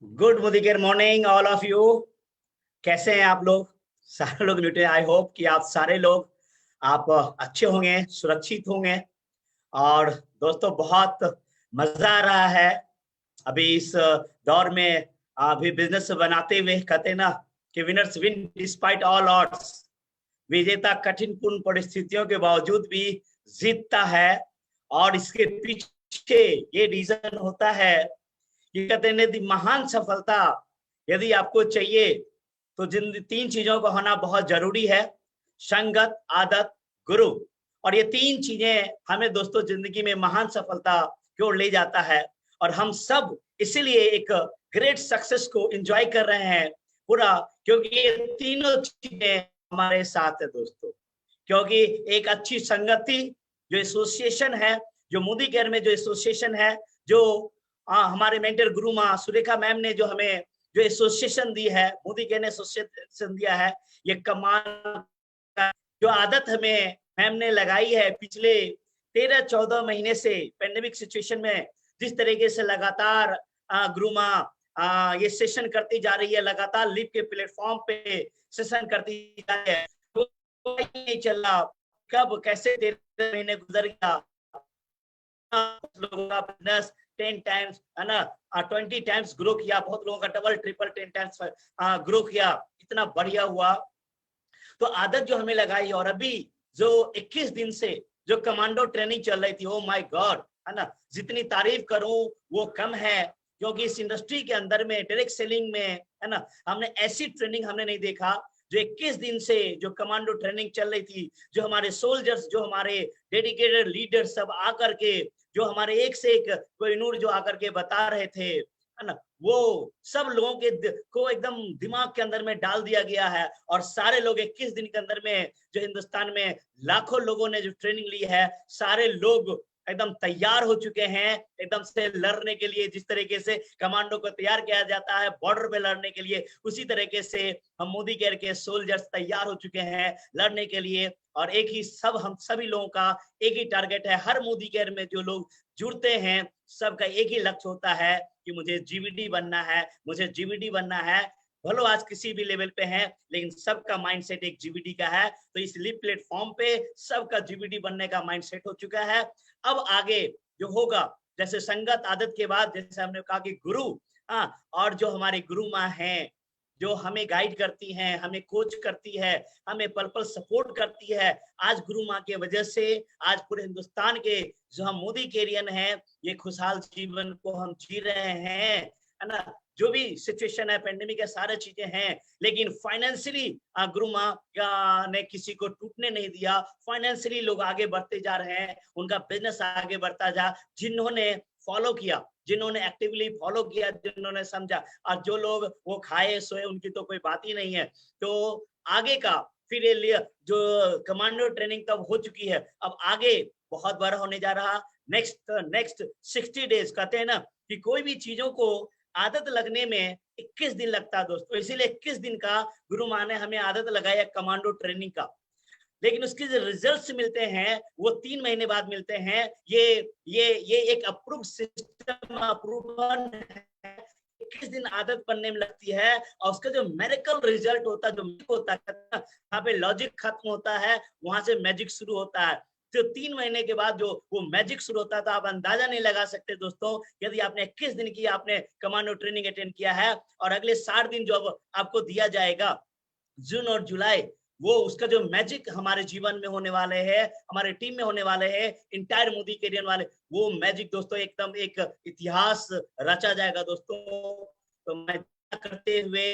Good मुदिकेर morning all of you. कैसे हैं आप लोग? सारे लोग न्यूट्रल। आई होप कि आप सारे लोग आप अच्छे होंगे, सुरक्षित होंगे। और दोस्तों, बहुत मजा आ रहा है अभी इस दौर में। अभी बिजनेस बनाते हुए कहते हैं ना कि winners win despite all odds. विजेता कठिन पूर्ण परिस्थितियों के बावजूद भी जीतता है। और इसके पीछे ये रीजन होता है कि कहते हैं यदि महान सफलता यदि आपको चाहिए तो जिन तीन चीजों का होना बहुत जरूरी है। संगत, आदत, गुरु। और ये तीन चीजें हमें दोस्तों जिंदगी में महान सफलता की ओर ले जाता है। और हम सब इसीलिए एक ग्रेट सक्सेस को एंजॉय कर रहे हैं पूरा, क्योंकि ये तीनों चीजें हमारे साथ है दोस्तों। क्योंकि एक अच्छी संगति, जो एसोसिएशन है, जो मोदी केयर में जो एसोसिएशन है, जो हमारे मेंटर गुरु माँ सुरेखा मैम ने जो हमें जो एसोसिएशन दी है, मोदी केयर ने एसोसिएशन दिया है, ये कमाल का जो आदत हमें मैम ने लगाई है पिछले 13-14 महीने से पेंडेमिक सिचुएशन में। जिस तरीके से लगातार गुरु माँ ये सेशन करती जा रही है, लगातार लिव के प्लेटफॉर्म पे सेशन करती जा रही है, तो नहीं चल रहा कब कैसे 13 महीने गुजर गया। लोगों का बिजनेस 10 टाइम्स है ना, 20 टाइम्स ग्रो किया, बहुत लोगों का डबल ट्रिपल 10 टाइम्स ग्रो किया, इतना बढ़िया हुआ। तो आदत जो हमें लगाई, और अभी जो 21 दिन से जो कमांडो ट्रेनिंग चल रही थी, ओ माय गॉड, है ना, जितनी तारीफ करूं वो कम है। क्योंकि इस इंडस्ट्री के अंदर में डायरेक्ट सेलिंग में, है ना, हमने ऐसी ट्रेनिंग हमने नहीं देखा। जो 21 दिन से जो कमांडो ट्रेनिंग चल रही थी, जो हमारे सोल्जर्स, जो हमारे डेडिकेटेड लीडर सब आकर के, जो हमारे एक से एक कोहिनूर जो आकर के बता रहे थे, है ना, वो सब लोगों के को एकदम दिमाग के अंदर में डाल दिया गया है। और सारे लोग 21 दिन के अंदर में जो हिंदुस्तान में लाखों लोगों ने जो ट्रेनिंग ली है, सारे लोग एकदम तैयार हो चुके हैं एकदम से लड़ने के लिए। जिस तरीके से कमांडो को तैयार किया जाता है बॉर्डर पे लड़ने के लिए, उसी तरीके से हम मोदी केयर के सोल्जर्स तैयार हो चुके हैं लड़ने के लिए। और एक ही सब हम सभी लोगों का एक ही टारगेट है। हर मोदी केयर में जो लोग जुड़ते हैं, सबका एक ही लक्ष्य होता है कि मुझे जीवीडी बनना है, मुझे जीवीडी बनना है। भलो आज किसी भी लेवल पे है, लेकिन सबका माइंडसेट एक जीवीडी का है। तो इस लिप प्लेटफॉर्म पे सबका जीवीडी बनने का माइंडसेट हो चुका है। अब आगे जो होगा, जैसे संगत आदत के बाद जैसे हमने कहा कि गुरु, हाँ, और जो हमारी गुरु माँ हैं, जो हमें गाइड करती हैं, हमें कोच करती है, हमें पल पल सपोर्ट करती है। आज गुरु माँ के वजह से आज पूरे हिंदुस्तान के जो हम मोदी केरियन हैं, ये खुशहाल जीवन को हम जी रहे हैं, है ना। जो भी सिचुएशन है, पेंडेमिक है, सारे चीजें हैं, लेकिन फाइनेंशियली गुरु माँ ने किसी को टूटने नहीं दिया। फाइनेंशियली लोग आगे बढ़ते जा रहे हैं, उनका बिजनेस आगे बढ़ता जा, जिन्होंने फॉलो किया, जिन्होंने एक्टिवली फॉलो किया, जिन्होंने समझा। और जो लोग वो खाए सोए उनकी तो कोई बात ही नहीं है। तो आगे का फिर ये लिया जो कमांडो ट्रेनिंग तब हो चुकी है, अब आगे बहुत बड़ा होने जा रहा। नेक्स्ट 60 डेज कहते हैं ना कि कोई भी चीजों को आदत लगने में 21 दिन लगता है दोस्तों। इसीलिए 21 दिन का गुरु माँ ने हमें आदत लगाया कमांडो ट्रेनिंग का। लेकिन उसके जो रिजल्ट्स मिलते हैं वो 3 महीने बाद मिलते हैं। ये एक अप्रूव सिस्टम, अप्रूवन है। 21 दिन आदत बनने में लगती है, और उसका जो मेरिकल रिजल्ट होता है, जो मैजिक होता है, यहाँ पे लॉजिक खत्म होता है, वहां से मैजिक शुरू होता है। तो 3 महीने के बाद जो वो मैजिक शुरू होता था, आप अंदाजा नहीं लगा सकते दोस्तों। यदि आपने 21 दिन की आपने कमांडो ट्रेनिंग अटेंड किया है, और अगले 60 दिन जो आपको दिया जाएगा, जून और जुलाई, वो उसका जो मैजिक हमारे जीवन में होने वाले हैं, हमारे टीम में होने वाले हैं, इंटायर मोदी कैरियर वाले, वो मैजिक दोस्तों एकदम एक इतिहास रचा जाएगा दोस्तों। तो मैं करते हुए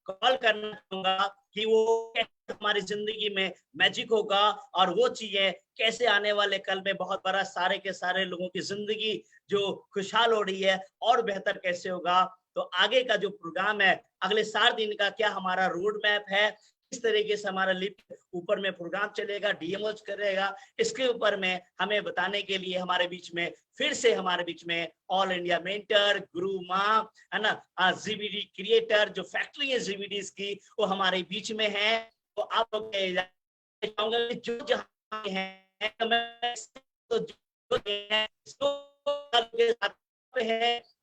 कॉल करना चाहूंगा कि वो हमारी जिंदगी में मैजिक होगा, और वो चीजें कैसे आने वाले कल में बहुत बड़ा सारे के सारे लोगों की जिंदगी जो खुशहाल हो रही है और बेहतर कैसे होगा। तो आगे का जो प्रोग्राम है, अगले 7 दिन का क्या हमारा रोड मैप है, इस तरीके से हमारा लिप ऊपर में प्रोग्राम चलेगा, डीएमओ करेगा, इसके ऊपर में हमें बताने के लिए हमारे बीच में फिर से हमारे बीच में ऑल इंडिया मेंटर गुरु माँ, है ना, जीवीडी क्रिएटर, जो फैक्ट्री है जीवीडी की, वो हमारे बीच में है। तो आप लोग जो जहाँ है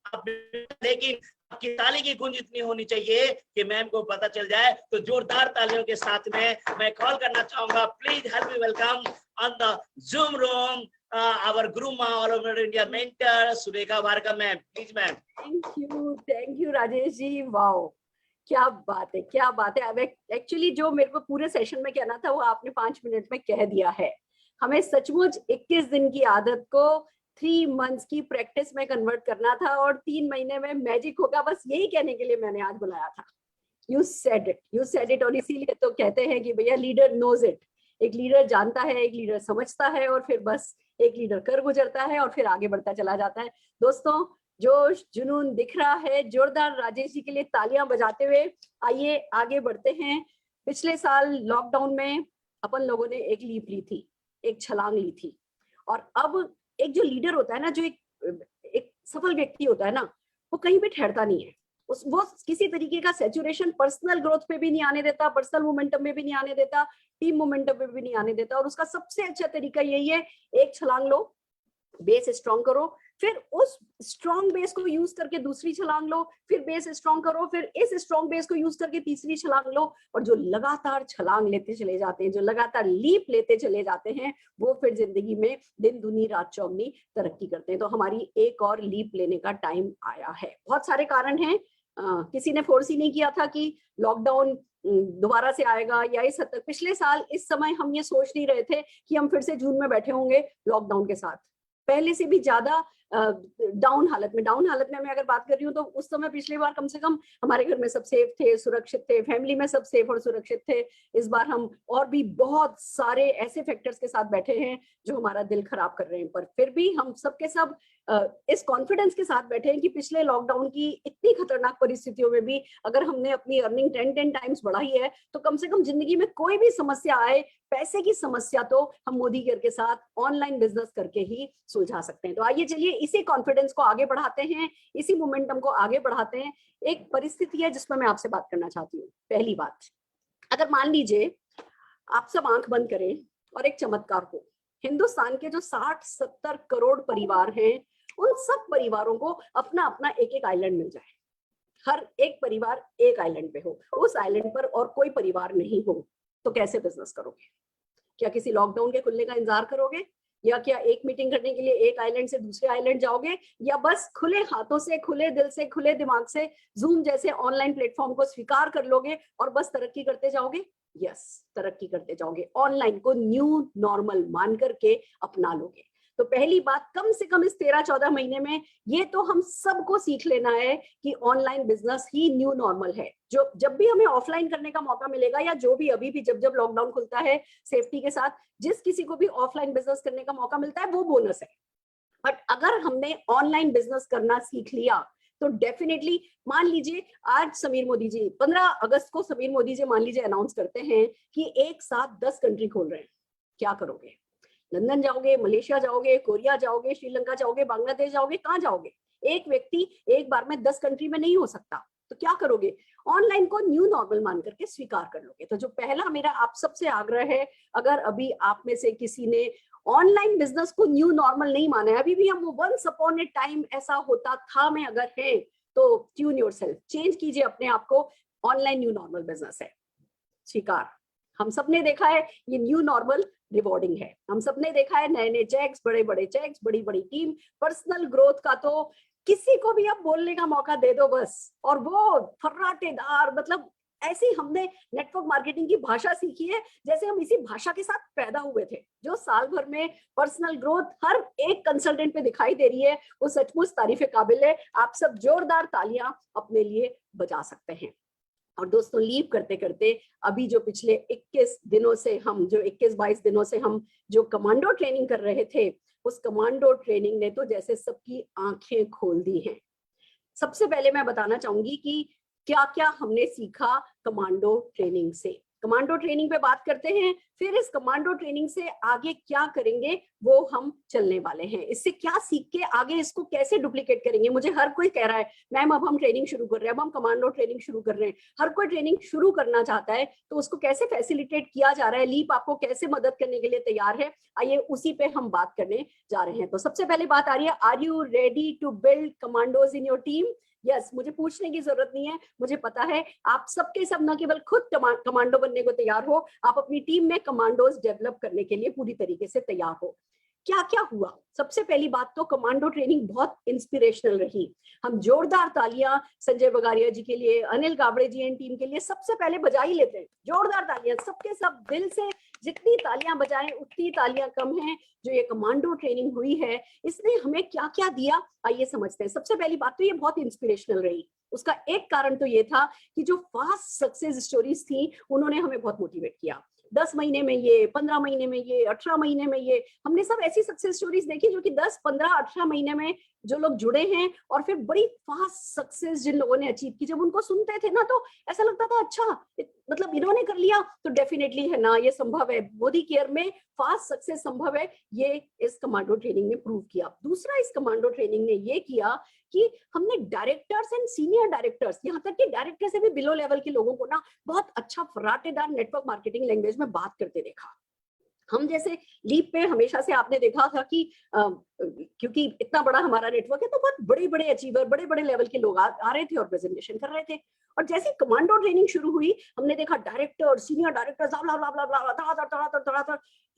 लेकिन आपकी ताली की गूंज इतनी होनी चाहिए कि मैम को पता चल जाए। तो जोरदार तालियों के साथ में मैं कॉल करना चाहूंगा, please help me welcome on the zoom room our Guruma all over India mentor Surekha Bhargava ma'am, please ma'am. Thank you Rajesh ji, wow क्या बात है, क्या बात है। अब एक्चुअली जो मेरे को पूरे सेशन में कहना था वो आपने 5 मिनट में कह दिया है। हमें सचमुच 21 दिन की आदत को 3 मंथ्स की प्रैक्टिस में कन्वर्ट करना था और 3 महीने में मैजिक होगा, बस यही कहने के लिए मैंने आज बुलाया था। यू सेड इट और इसीलिए तो कहते हैं कि भैया लीडर नोज इट। एक लीडर जानता है, एक लीडर समझता है और फिर बस एक लीडर कर गुजरता है और फिर आगे बढ़ता चला जाता है। दोस्तों जोश जुनून दिख रहा है, जोरदार राजेश जी के लिए तालियां बजाते हुए आइए आगे बढ़ते हैं। पिछले साल लॉकडाउन में अपन लोगों ने एक लीप ली थी, एक छलांग ली थी, और अब एक जो लीडर होता है ना, जो एक सफल व्यक्ति होता है ना, वो कहीं भी ठहरता नहीं है। वो किसी तरीके का सैचुरेशन पर्सनल ग्रोथ पे भी नहीं आने देता, पर्सनल मोमेंटम में भी नहीं आने देता, टीम मोमेंटम में भी नहीं आने देता। और उसका सबसे अच्छा तरीका यही है, एक छलांग लो, बेस स्ट्रॉन्ग करो, फिर उस स्ट्रॉन्ग बेस को यूज करके दूसरी छलांग लो, फिर बेस स्ट्रॉन्ग करो, फिर इस स्ट्रॉन्ग बेस को यूज करके तीसरी छलांग लो। और जो लगातार छलांग लेते चले जाते हैं, जो लगातार लीप लेते चले जाते हैं, वो फिर जिंदगी में दिन दुनी रात चौगनी तरक्की करते हैं। तो हमारी एक और लीप लेने का टाइम आया है। बहुत सारे कारण हैं, किसी ने फोर्स ही नहीं किया था कि लॉकडाउन दोबारा से आएगा या इस हद तक। पिछले साल इस समय हम ये सोच नहीं रहे थे कि हम फिर से जून में बैठे होंगे लॉकडाउन के साथ। पहले से भी ज्यादा डाउन हालत में मैं अगर बात कर रही हूँ, तो उस समय पिछली बार कम से कम हमारे घर में सब सेफ थे, सुरक्षित थे, फैमिली में सब सेफ और सुरक्षित थे। इस बार हम और भी बहुत सारे ऐसे फैक्टर्स के साथ बैठे हैं जो हमारा दिल खराब कर रहे हैं, पर फिर भी हम सब के सब इस कॉन्फिडेंस के साथ बैठे हैं कि पिछले लॉकडाउन की इतनी खतरनाक परिस्थितियों में भी अगर हमने अपनी अर्निंग 10 टाइम्स बढ़ाई है, तो कम से कम जिंदगी में कोई भी समस्या आए, पैसे की समस्या तो हम मोदी केयर के साथ ऑनलाइन बिजनेस करके ही सुलझा सकते हैं। तो आइए चलिए इसी कॉन्फिडेंस को आगे बढ़ाते हैं, इसी मोमेंटम को आगे बढ़ाते हैं। एक परिस्थिति है जिसमें मैं आपसे बात करना चाहती हूँ। पहली बात, अगर मान लीजिए आप सब आंख बंद करें और एक चमत्कार हो, हिंदुस्तान के जो 60-70 करोड़ परिवार हैं, उन सब परिवारों को अपना अपना एक आइलैंड मिल जाए, हर एक परिवार एक आइलैंड पे हो, उस आइलैंड पर और कोई परिवार नहीं हो, तो कैसे बिजनेस करोगे? क्या किसी लॉकडाउन के खुलने का इंतजार करोगे, या क्या एक मीटिंग करने के लिए एक आइलैंड से दूसरे आइलैंड जाओगे, या बस खुले हाथों से, खुले दिल से, खुले दिमाग से जूम जैसे ऑनलाइन प्लेटफॉर्म को स्वीकार कर लोगे और बस तरक्की करते जाओगे? यस, तरक्की करते जाओगे, ऑनलाइन को न्यू नॉर्मल मान करके अपना लोगे। तो पहली बात, कम से कम इस 13-14 महीने में ये तो हम सबको सीख लेना है कि ऑनलाइन बिजनेस ही न्यू नॉर्मल है। जो जब भी हमें ऑफलाइन करने का मौका मिलेगा, या जो भी अभी भी जब लॉकडाउन खुलता है सेफ्टी के साथ, जिस किसी को भी ऑफलाइन बिजनेस करने का मौका मिलता है वो बोनस है। बट अगर हमने ऑनलाइन बिजनेस करना सीख लिया तो डेफिनेटली, मान लीजिए आज समीर मोदी जी 15 अगस्त को समीर मोदी जी मान लीजिए अनाउंस करते हैं कि एक साथ 10 कंट्री खोल रहे हैं, क्या करोगे? लंदन जाओगे, मलेशिया जाओगे, कोरिया जाओगे, श्रीलंका जाओगे, बांग्लादेश जाओगे, कहाँ जाओगे? एक व्यक्ति एक बार में 10 कंट्री में नहीं हो सकता, तो क्या करोगे? ऑनलाइन को न्यू नॉर्मल मान करके स्वीकार कर लोगे। तो जो पहला मेरा आप सबसे आग्रह है, अगर अभी आप में से किसी ने ऑनलाइन बिजनेस को न्यू नॉर्मल नहीं माना है, अभी भी हम वंस अपॉन ए टाइम ऐसा होता था में अगर है, तो ट्यून योरसेल्फ, चेंज कीजिए अपने आप को, ऑनलाइन न्यू नॉर्मल बिजनेस है, स्वीकार। हम सबने देखा है ये न्यू नॉर्मल रिवॉर्डिंग है, हम सबने देखा है नए नए चेक्स, बड़े बड़े चेक्स, बड़ी बड़ी टीम, पर्सनल ग्रोथ का तो किसी को भी अब बोलने का मौका दे दो बस, और वो फर्राटेदार, मतलब ऐसी हमने नेटवर्क मार्केटिंग की भाषा सीखी है जैसे हम इसी भाषा के साथ पैदा हुए थे। जो साल भर में पर्सनल ग्रोथ हर एक कंसल्टेंट पे दिखाई दे रही है, वो सचमुच तारीफे काबिल है। आप सब जोरदार तालियां अपने लिए बजा सकते हैं। और दोस्तों, लीव करते करते अभी जो पिछले 21 दिनों से हम, जो 21-22 दिनों से हम जो कमांडो ट्रेनिंग कर रहे थे, उस कमांडो ट्रेनिंग ने तो जैसे सबकी आंखें खोल दी हैं। सबसे पहले मैं बताना चाहूंगी कि क्या क्या हमने सीखा कमांडो ट्रेनिंग से। कमांडो ट्रेनिंग पे बात करते हैं, फिर इस कमांडो ट्रेनिंग से आगे क्या करेंगे वो हम चलने वाले हैं, इससे क्या सीख के आगे इसको कैसे डुप्लीकेट करेंगे। मुझे हर कोई कह रहा है मैम अब हम ट्रेनिंग शुरू कर रहे हैं, अब हम कमांडो ट्रेनिंग शुरू कर रहे हैं। हर कोई ट्रेनिंग शुरू करना चाहता है, तो उसको कैसे फैसिलिटेट किया जा रहा है, लीप आपको कैसे मदद करने के लिए तैयार है, आइए उसी पे हम बात करने जा रहे हैं। तो सबसे पहले बात आ रही है, are you ready to build commandos in your team? Yes, मुझे पूछने की जरूरत नहीं है, मुझे पता है आप सबके सब न केवल खुद कमांडो बनने को तैयार हो, आप अपनी टीम में कमांडोज डेवलप करने के लिए पूरी तरीके से तैयार हो। क्या क्या हुआ? सबसे पहली बात तो कमांडो ट्रेनिंग बहुत इंस्पिरेशनल रही। हम जोरदार तालियां संजय बगारिया जी के लिए, अनिल गावड़े जी एंड टीम के लिए सबसे पहले बजा ही लेते हैं, जोरदार तालियां सबके सब दिल से। जितनी तालियां बजाएं उतनी तालियां कम हैं। जो ये कमांडो ट्रेनिंग हुई है इसने हमें क्या क्या दिया, आइए समझते हैं। सबसे पहली बात तो ये बहुत इंस्पिरेशनल रही। उसका एक कारण तो ये था कि जो फास्ट सक्सेस स्टोरीज थी उन्होंने हमें बहुत मोटिवेट किया। 10 महीने में ये, 15 महीने में ये, 18 महीने में ये, हमने सब ऐसी सक्सेस स्टोरीज देखी जो कि 10, 15, 18 महीने में जो लोग जुड़े हैं और फिर बड़ी फास्ट सक्सेस जिन लोगों ने अचीव की, जब उनको सुनते थे ना तो ऐसा लगता था अच्छा मतलब इन्होंने कर लिया तो डेफिनेटली है ना, ये संभव है, बॉडी केयर में फास्ट सक्सेस संभव है। ये इस कमांडो ट्रेनिंग ने प्रूव किया। दूसरा, इस कमांडो ट्रेनिंग ने ये किया कि हमने डायरेक्टर्स एंड सीनियर डायरेक्टर्स, यहाँ तक कि डायरेक्टर से भी बिलो लेवल के लोगों को ना बहुत अच्छा फराटेदार नेटवर्क मार्केटिंग लैंग्वेज में बात करते देखा। हम जैसे लीप पे हमेशा से आपने देखा था कि क्योंकि इतना बड़ा हमारा नेटवर्क है तो बहुत बड़े बड़े अचीवर, बड़े बड़े लेवल के लोग आ रहे थे और प्रेजेंटेशन कर रहे थे। और जैसे कमांडो ट्रेनिंग शुरू हुई हमने देखा डायरेक्टर, सीनियर डायरेक्टर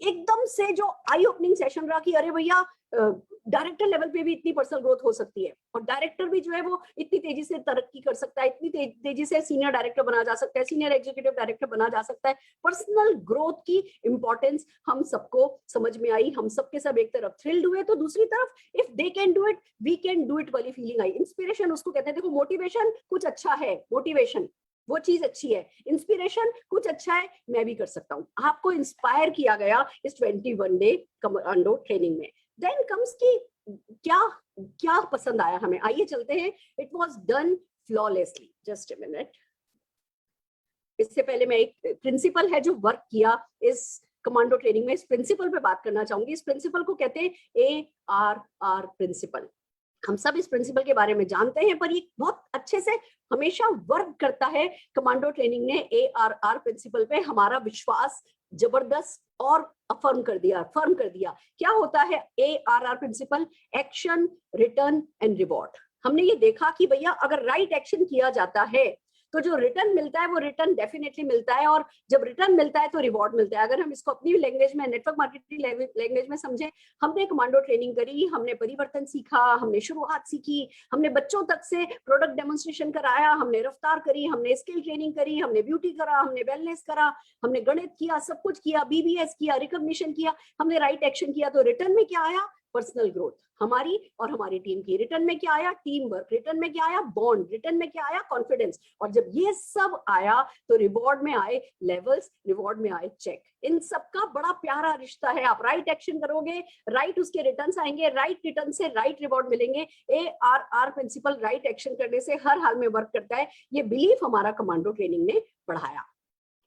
एकदम से जो आई ओपनिंग सेशन रहा कि अरे भैया डायरेक्टर लेवल पे भी इतनी पर्सनल ग्रोथ हो सकती है और डायरेक्टर भी जो है वो इतनी तेजी से तरक्की कर सकता है, इतनी तेजी से सीनियर डायरेक्टर बना जा सकता है, सीनियर एग्जीक्यूटिव डायरेक्टर बना जा सकता है। पर्सनल ग्रोथ की इंपॉर्टेंस हम सबको समझ में आई। हम सबके सब एक तरफ थ्रिल्ड हुए तो दूसरी तरफ if they can do it we can do it वाली फीलिंग आई। इंस्पिरेशन उसको कहते हैं। देखो मोटिवेशन कुछ अच्छा है, मोटिवेशन वो चीज अच्छी है, इंस्पिरेशन कुछ अच्छा है, मैं भी कर सकता हूँ। आपको इंस्पायर किया गया इस 21 डे कमांडो ट्रेनिंग में। देन कम्स की क्या क्या पसंद आया हमें, आइए चलते हैं। It was done flawlessly. Just a minute, इससे पहले मैं एक प्रिंसिपल है जो वर्क किया इस कमांडो ट्रेनिंग में, इस प्रिंसिपल पे बात करना चाहूंगी। इस प्रिंसिपल को कहते हैं ARR प्रिंसिपल। हम सब इस प्रिंसिपल के बारे में जानते हैं पर ये बहुत अच्छे से हमेशा वर्क करता है। कमांडो ट्रेनिंग ने ARR प्रिंसिपल पे हमारा विश्वास जबरदस्त और फर्म कर दिया। क्या होता है ARR principle? Action, return and reward. हमने ये देखा कि भैया अगर राइट एक्शन किया जाता है तो जो रिटर्न मिलता है वो रिटर्न डेफिनेटली मिलता है, और जब रिटर्न मिलता है तो रिवॉर्ड मिलता है। अगर हम इसको अपनी लैंग्वेज में, नेटवर्क मार्केटिंग लैंग्वेज में समझे, हमने कमांडो ट्रेनिंग करी, हमने परिवर्तन सीखा, हमने शुरुआत सीखी, हमने बच्चों तक से प्रोडक्ट डेमोन्स्ट्रेशन कराया, हमने रफ्तार करी, हमने स्किल ट्रेनिंग करी, हमने ब्यूटी करा, हमने वेलनेस करा, हमने गणित किया, सब कुछ किया, BBS किया, रिकॉग्निशन किया, हमने राइट एक्शन किया। तो रिटर्न में क्या आया? पर्सनल ग्रोथ हमारी और हमारी टीम की। रिटर्न में क्या आया? Team work. रिटर्न में क्या आया? बॉन्ड। रिटर्न में क्या आया? कॉन्फिडेंस। और जब ये सब आया तो रिवॉर्ड में आए लेवल्स, रिवॉर्ड में आए चेक। इन सबका बड़ा प्यारा रिश्ता है। आप राइट एक्शन करोगे, राइट उसके रिटर्न्स आएंगे, राइट रिटर्न से राइट रिवॉर्ड मिलेंगे। ARR प्रिंसिपल राइट एक्शन करने से हर हाल में वर्क करता है। ये बिलीफ हमारा कमांडो ट्रेनिंग ने बढ़ाया।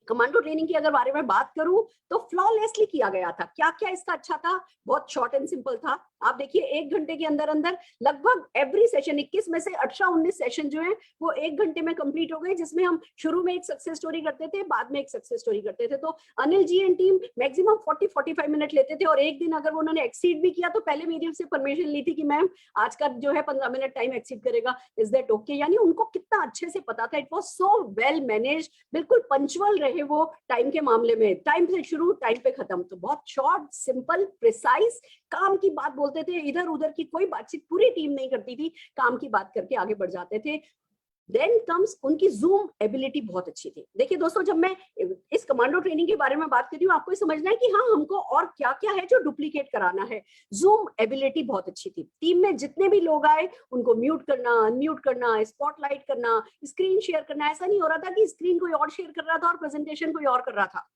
कमांडो ट्रेनिंग की अगर बारे में बात करूं तो फ्लॉलेसली किया गया था। क्या क्या इसका अच्छा था? बहुत शॉर्ट एंड सिंपल था। आप देखिए 1 घंटे के अंदर अंदर लगभग एवरी सेशन, 21 में से 18-19 सेशन जो है वो 1 घंटे में कंप्लीट हो गए, जिसमें हम शुरू में एक सक्सेस स्टोरी करते थे, बाद में एक सक्सेस स्टोरी करते थे। तो Anil ji and team maximum 40-45 minute लेते थे, और एक दिन अगर उन्होंने एक्सीड भी किया तो पहले मेरी से परमिशन ली थी कि मैम आज का जो है 15 मिनट टाइम एक्सीड करेगा, इज दैट ओके? यानी उनको कितना अच्छे से पता था। It was so well manage, बिल्कुल पंचुअल रहे वो टाइम के मामले में, टाइम से शुरू टाइम पे खत्म। तो बहुत शॉर्ट, सिंपल, प्रिसाइज, काम की बात बोलते थे, इधर उधर की कोई बातचीत पूरी टीम नहीं करती थी, काम की बात करके आगे बढ़ जाते थे। देन कम्स उनकी जूम एबिलिटी बहुत अच्छी थी। देखिए दोस्तों, जब मैं इस कमांडो ट्रेनिंग के बारे में बात कर रही हूँ, आपको समझना है कि हाँ हमको और क्या क्या है जो डुप्लीकेट कराना है। जूम एबिलिटी बहुत अच्छी थी। टीम में जितने भी लोग आए उनको म्यूट करना, अनम्यूट करना, स्पॉटलाइट करना, स्क्रीन शेयर करना। ऐसा नहीं हो रहा था कि स्क्रीन कोई और शेयर कर रहा था और प्रेजेंटेशन कोई और कर रहा था।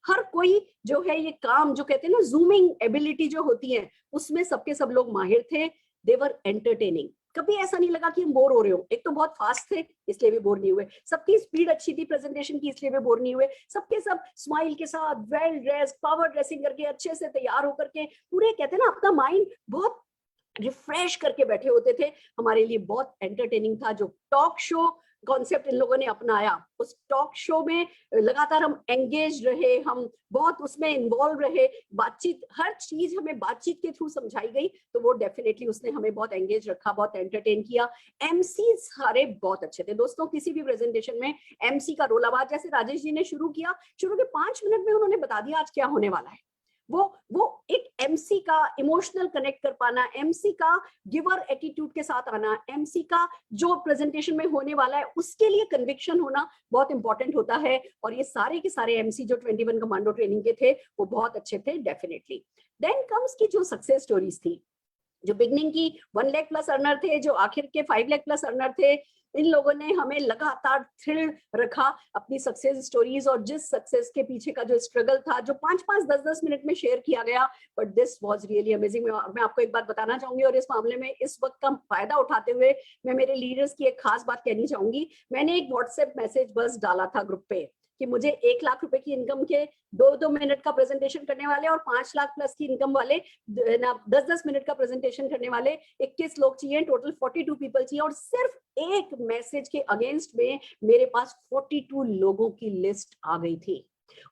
हर कोई जो है ये काम जो कहते हैं ना जूमिंग एबिलिटी जो होती है, उसमें सबके सब लोग माहिर थे। दे वर एंटरटेनिंग। कभी ऐसा नहीं लगा कि हम बोर हो रहे हो। एक तो बहुत फास्ट थे इसलिए भी बोर नहीं हुए, सबकी स्पीड अच्छी थी प्रेजेंटेशन की इसलिए भी बोर नहीं हुए, सबके सब स्माइल के साथ वेल ड्रेस्ड पावर ड्रेसिंग करके अच्छे से तैयार होकर के पूरे कहते हैं ना अपना माइंड बहुत रिफ्रेश करके बैठे होते थे। हमारे लिए बहुत एंटरटेनिंग था। जो टॉक शो कॉन्सेप्ट इन लोगों ने अपनाया, उस टॉक शो में लगातार हम एंगेज रहे, हम बहुत उसमें इन्वॉल्व रहे, बातचीत हर चीज हमें बातचीत के थ्रू समझाई गई, तो वो डेफिनेटली उसने हमें बहुत एंगेज रखा, बहुत एंटरटेन किया। एमसी सारे बहुत अच्छे थे दोस्तों। किसी भी प्रेजेंटेशन में एमसी का रोल, अब आज जैसे राजेश जी ने शुरू के 5 मिनट में उन्होंने बता दिया आज क्या होने वाला है। वो एक एमसी का इमोशनल कनेक्ट कर पाना, एमसी का गिवर एटीट्यूड के साथ आना, एमसी का जो प्रेजेंटेशन में होने वाला है उसके लिए कन्विक्शन होना बहुत इंपॉर्टेंट होता है। और ये सारे के सारे एमसी जो 21 कमांडो ट्रेनिंग के थे वो बहुत अच्छे थे डेफिनेटली। देन कम्स की जो सक्सेस स्टोरीज थी, जो बिगनिंग की 1 लाख प्लस अर्नर थे, जो आखिर के 5 लाख प्लस अर्नर थे, इन लोगों ने हमें लगातार थ्रिल रखा अपनी सक्सेस स्टोरीज और जिस सक्सेस के पीछे का जो स्ट्रगल था, जो 5-5, 10-10 मिनट में शेयर किया गया, but this was really amazing. मैं आपको एक बात बताना चाहूंगी और इस मामले में इस वक्त का फायदा उठाते हुए मैं मेरे लीडर्स की एक खास बात कहनी चाहूंगी। मैंने एक व्हाट्सएप मैसेज बस डाला था ग्रुप पे कि मुझे 1 लाख रुपए की इनकम के 2-2 मिनट का प्रेजेंटेशन करने वाले और 5 लाख प्लस की इनकम वाले 10-10 मिनट का प्रेजेंटेशन करने वाले 21 लोग चाहिए, टोटल 42 पीपल चाहिए। और सिर्फ एक मैसेज के अगेंस्ट में मेरे पास 42 लोगों की लिस्ट आ गई थी।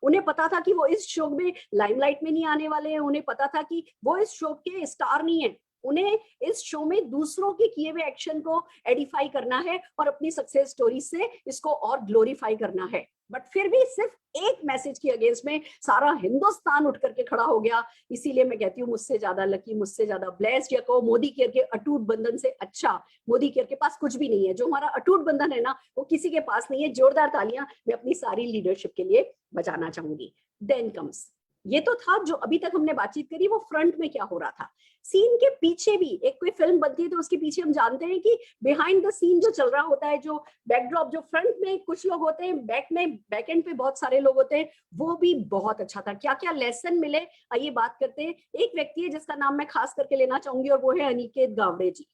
उन्हें पता था कि वो इस शो में लाइमलाइट में नहीं आने वाले हैं, उन्हें पता था कि वो इस शो के स्टार नहीं है, उन्हें इस शो में दूसरों के किए हुए एक्शन को एडिफाई करना है और अपनी सक्सेस स्टोरी से इसको और ग्लोरीफाई करना है। बट फिर भी सिर्फ एक मैसेज की अगेंस्ट में सारा हिंदुस्तान उठ करके खड़ा हो गया। इसीलिए मैं कहती हूँ मुझसे ज्यादा लकी, मुझसे ज्यादा ब्लेस्ड, या कहो मोदी केयर के अटूट बंधन से अच्छा मोदी केयर के पास कुछ भी नहीं है। जो हमारा अटूट बंधन है ना वो किसी के पास नहीं है। जोरदार तालियां मैं अपनी सारी लीडरशिप के लिए बजाना चाहूंगी। देन कम्स, ये तो था जो अभी तक हमने बातचीत करी, वो फ्रंट में क्या हो रहा था। सीन के पीछे भी एक कोई फिल्म बनती है तो उसके पीछे हम जानते हैं कि बिहाइंड द सीन जो चल रहा होता है, जो बैकड्रॉप, जो फ्रंट में कुछ लोग होते हैं, बैक एंड पे बहुत सारे लोग होते हैं, वो भी बहुत अच्छा था। क्या क्या लेसन मिले आइए बात करते हैं। एक व्यक्ति है जिसका नाम मैं खास करके लेना चाहूंगी और वो है अनिकेत गावड़े जी।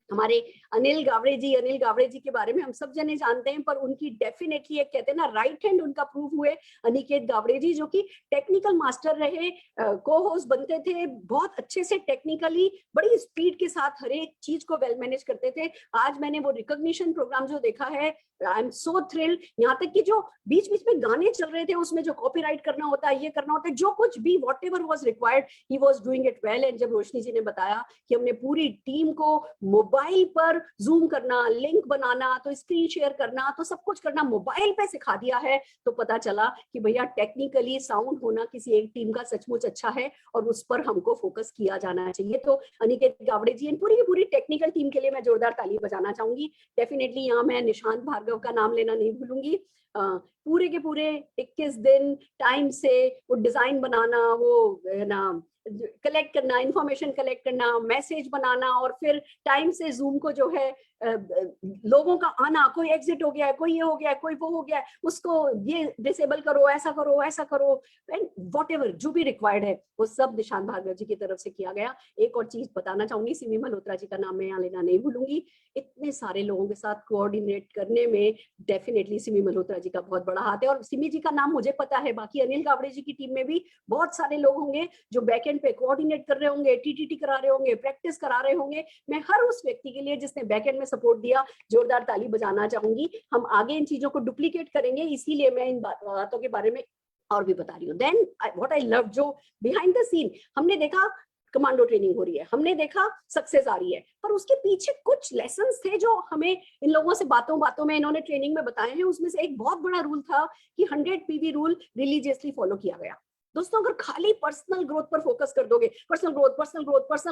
हमारे अनिल गावड़े जी के बारे में हम सब जने जानते हैं, पर उनकी डेफिनेटली एक कहते हैं ना राइट हैंड उनका प्रूव हुए अनिकेत गावड़े जी, जो कि टेक्निकल मास्टर रहे, को होस्ट बनते थे, बहुत अच्छे से टेक्निकली बड़ी स्पीड के साथ हर एक चीज को वेल मैनेज करते थे। आज मैंने वो रिकॉग्निशन प्रोग्राम जो देखा है, आई एम सो थ्रिल्ड। यहाँ तक कि जो बीच बीच में गाने चल रहे थे उसमें जो कॉपीराइट करना होता है, ये करना होता है, जो कुछ भी what ever was required he was doing it well. And जब रोशनी जी ने बताया कि हमने पूरी टीम को मोबाइल पर जूम करना, लिंक बनाना, तो स्क्रीन शेयर करना, तो सब कुछ करना मोबाइल पे सिखा दिया है, तो पता चला कि भैया टेक्निकली साउंड होना किसी एक टीम का सचमुच अच्छा है और उस पर हमको फोकस किया जाना चाहिए। तो अनिकेत गावड़े जी एंड पूरी टेक्निकल टीम के लिए मैं जोरदार ताली बजाना चाहूंगी। डेफिनेटली यहाँ मैं निशांत भार्गव का नाम लेना नहीं भूलूंगी। पूरे के पूरे 21 दिन टाइम से वो डिजाइन बनाना, वो है ना कलेक्ट करना, इंफॉर्मेशन कलेक्ट करना, मैसेज बनाना, और फिर टाइम से जूम को जो है लोगों का आना, कोई एग्जिट हो गया है, कोई ये हो गया है, कोई वो हो गया है, उसको ये डिसेबल करो, ऐसा करो, ऐसा करो, एंड व्हाटएवर जो भी रिक्वायर्ड है वो सब निशांत भार्गव जी की तरफ से किया गया। एक और चीज बताना चाहूंगी, सिमी मल्होत्रा जी का नाम मैं यहाँ लेना नहीं भूलूंगी। इतने सारे लोगों के साथ कोऑर्डिनेट करने में डेफिनेटली सिमी मल्होत्रा जी का बहुत बड़ा हाथ है। और सिमी जी का नाम मुझे पता है, बाकी अनिल गावड़े जी की टीम में भी बहुत सारे लोग होंगे जो बैकएंड पे कोऑर्डिनेट कर रहे होंगे, टीटीटी करा रहे होंगे, प्रैक्टिस करा रहे होंगे। मैं हर उस व्यक्ति के लिए जिसने बैकएंड में सपोर्ट दिया जोरदार ताली बजाना चाहूंगी। हम आगे इन चीजों को डुप्लीकेट करेंगे, इसीलिए मैं इन बातों के बारे में और भी बता रही हूँ। देन व्हाट आई लव, जो बिहाइंड द सीन हमने देखा कमांडो ट्रेनिंग हो रही है, हमने देखा सक्सेस आ रही है, पर उसके पीछे कुछ लेसन्स थे जो हमें इन लोगों से बातों में इन्होंने ट्रेनिंग में बताए हैं। उसमें से एक बहुत बड़ा रूल था कि 100 PV रूल रिलीजियसली फॉलो किया गया। दोस्तों अगर खाली पर्सनल ग्रोथ पर फोकस कर दोगे, पर्सनल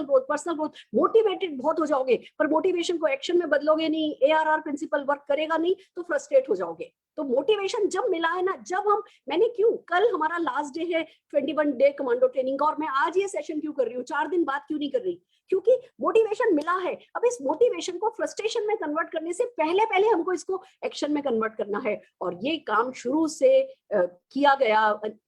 ग्रोथ, मोटिवेटेड बहुत हो जाओगे, पर मोटिवेशन को एक्शन में बदलोगे नहीं, ARR प्रिंसिपल वर्क करेगा नहीं, तो फ्रस्ट्रेट हो जाओगे। तो मोटिवेशन जब मिला है ना, जब हम, मैंने क्यों, कल हमारा लास्ट डे है 21 डे कमांडो ट्रेनिंग का, और मैं आज ये सेशन क्यों कर रही हूँ, 4 दिन बाद क्यों नहीं कर रही, क्योंकि मोटिवेशन मिला है। अब इस मोटिवेशन को फ्रस्ट्रेशन में कन्वर्ट करने से पहले पहले हमको इसको एक्शन में कन्वर्ट करना है। और ये काम शुरू से किया गया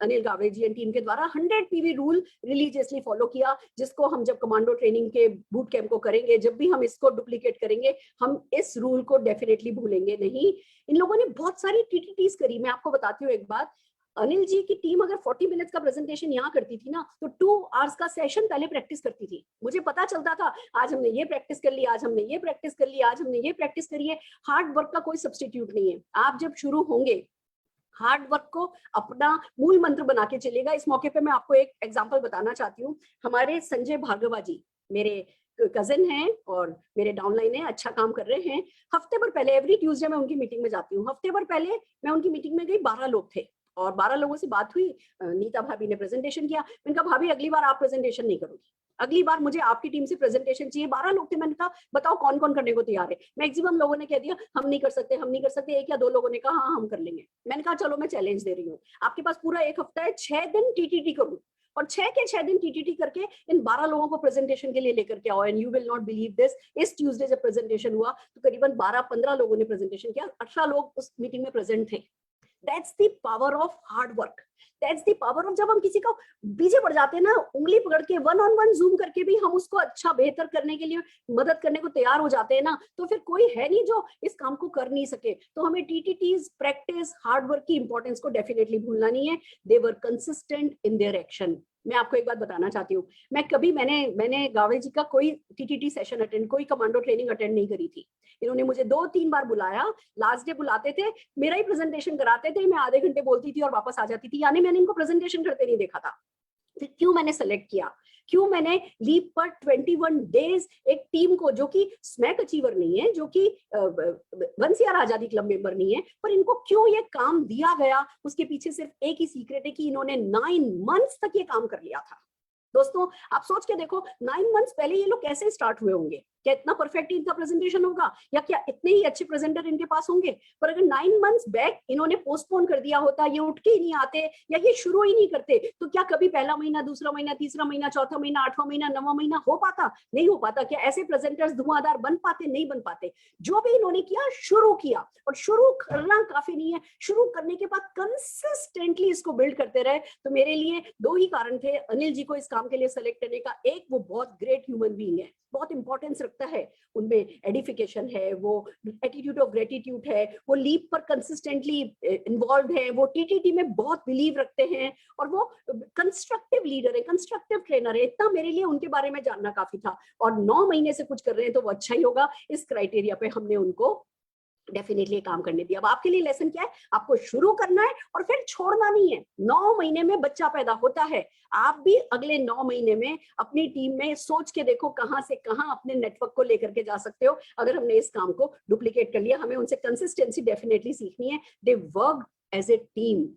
अनिल गावड़े जी एंड टीम के द्वारा। 100 PV रूल रिलीजियसली फॉलो किया, जिसको हम जब कमांडो ट्रेनिंग के बूट कैंप को करेंगे, जब भी हम इसको डुप्लीकेट करेंगे, हम इस रूल को डेफिनेटली भूलेंगे नहीं। इन लोगों ने बहुत सारी TTTs करी। मैं आपको बताती हूँ एक बात, अनिल जी की टीम अगर 40 मिनट्स का प्रेजेंटेशन यहाँ करती थी ना, तो 2 आवर्स का सेशन पहले प्रैक्टिस करती थी। मुझे पता चलता था आज हमने ये प्रैक्टिस कर ली, आज हमने ये प्रैक्टिस कर ली, आज हमने ये प्रैक्टिस करी है। हार्ड वर्क का कोई सब्स्टिट्यूट नहीं है। आप जब शुरू होंगे, हार्ड वर्क को अपना मूल मंत्र बना के चलेगा। इस मौके पे मैं आपको एक एग्जांपल बताना चाहती हूँ। हमारे संजय भार्गवा जी मेरे कजिन हैं और मेरे डाउनलाइन है, अच्छा काम कर रहे हैं। हफ्ते भर पहले, एवरी ट्यूसडे मैं उनकी मीटिंग में जाती हूँ, हफ्ते भर पहले मैं उनकी मीटिंग में गई, 12 लोग थे और 12 लोगों से बात हुई। नीता भाभी ने प्रेजेंटेशन किया। मैंने कहा भाभी अगली बार आप प्रेजेंटेशन नहीं करोगी, अगली बार मुझे आपकी टीम से प्रेजेंटेशन चाहिए। 12 लोग थे। मैंने कहा बताओ कौन कौन करने को तैयार है। मैक्सिमम लोगों ने कह दिया हम नहीं कर सकते, हम नहीं कर सकते। 1 या 2 लोगों ने कहा हाँ हम कर लेंगे। मैंने कहा चलो मैं चैलेंज दे रही हूँ, आपके पास पूरा 1 हफ्ता है, 6 दिन TTT करूँ और 6 के 6 दिन TTT करके इन 12 लोगों को प्रेजेंटेशन के लिए लेकर के आओ। And you will not believe this, इस ट्यूसडे जब प्रेजेंटेशन हुआ तो करीबन 12-15 लोगों ने प्रेजेंटेशन किया, 18 लोग उस मीटिंग में प्रेजेंट थे। That's the power of hard work. That's the power of, जब हम किसी को पीछे पड़ जाते हैं ना, उंगली पकड़ के 1-on-1 जूम करके भी हम उसको अच्छा बेहतर करने के लिए मदद करने को तैयार हो जाते हैं ना, तो फिर कोई है नहीं जो इस काम को कर नहीं सके। तो हमें TTTs, प्रैक्टिस, हार्ड वर्क की इंपॉर्टेंस को डेफिनेटली भूलना नहीं है। दे वर कंसिस्टेंट इन देयर एक्शन। मैं आपको एक बात बताना चाहती हूँ, मैंने गावड़े जी का कोई TTT सेशन अटेंड, कोई कमांडो ट्रेनिंग अटेंड नहीं करी थी। इन्होंने मुझे 2-3 बार बुलाया, लास्ट डे बुलाते थे, मेरा ही प्रेजेंटेशन कराते थे, मैं आधे घंटे बोलती थी और वापस आ जाती थी, यानी मैंने इनको प्रेजेंटेशन करते नहीं देखा था। फिर क्यों मैंने सेलेक्ट किया, क्यों मैंने लीप पर 21 डेज एक टीम को, जो कि स्मैक अचीवर नहीं है, जो कि वंसियार आजादी क्लब मेंबर नहीं है, पर इनको क्यों ये काम दिया गया, उसके पीछे सिर्फ एक ही सीक्रेट है कि इन्होंने 9 मंथ्स तक ये काम कर लिया था। दोस्तों आप सोच के देखो, 9 मंथ्स पहले ये लोग कैसे स्टार्ट हुए होंगे, क्या इतना परफेक्ट इनका प्रेजेंटेशन होगा, या क्या इतने ही अच्छे प्रेजेंटर इनके पास होंगे। पर अगर 9 मंथ्स बैक इन्होंने पोस्टपोन कर दिया होता, ये उठ के ही नहीं आते या ये शुरू ही नहीं करते, तो क्या कभी पहला महीना, दूसरा महीना, तीसरा महीना, चौथा महीना, 8वां महीना, 9वां महीना हो पाता? नहीं हो पाता। क्या ऐसे प्रेजेंटर्स धुआंधार बन पाते? नहीं बन पाते। जो भी इन्होंने किया, शुरू किया, और शुरू करना काफी नहीं है, शुरू करने के बाद कंसिस्टेंटली इसको बिल्ड करते रहे। तो मेरे लिए 2 ही कारण थे अनिल जी को इस काम के लिए सेलेक्ट करने का। एक, वो बहुत ग्रेट ह्यूमन बीइंग है, बहुत इंपॉर्टेंस रखता है, उनमें एडिफिकेशन है, वो एटीट्यूड ऑफ ग्रेटिट्यूड है, वो लीप पर कंसिस्टेंटली इन्वॉल्व है, वो TTT में बहुत बिलीव रखते हैं, और वो कंस्ट्रक्टिव लीडर है, कंस्ट्रक्टिव ट्रेनर है। इतना मेरे लिए उनके बारे में जानना काफी था। और 9 महीने से कुछ कर रहे हैं तो वो अच्छा ही होगा। इस क्राइटेरिया पे हमने उनको डेफिनेटली काम करने दिया। अब आपके लिए लेसन क्या है, आपको शुरू करना है और फिर छोड़ना नहीं है। 9 महीने में बच्चा पैदा होता है। आप भी अगले 9 महीने में अपनी टीम में सोच के देखो कहां से कहां अपने नेटवर्क को लेकर के जा सकते हो। अगर हमने इस काम को डुप्लीकेट कर लिया, हमें उनसे कंसिस्टेंसी डेफिनेटली सीखनी है। They work as a team.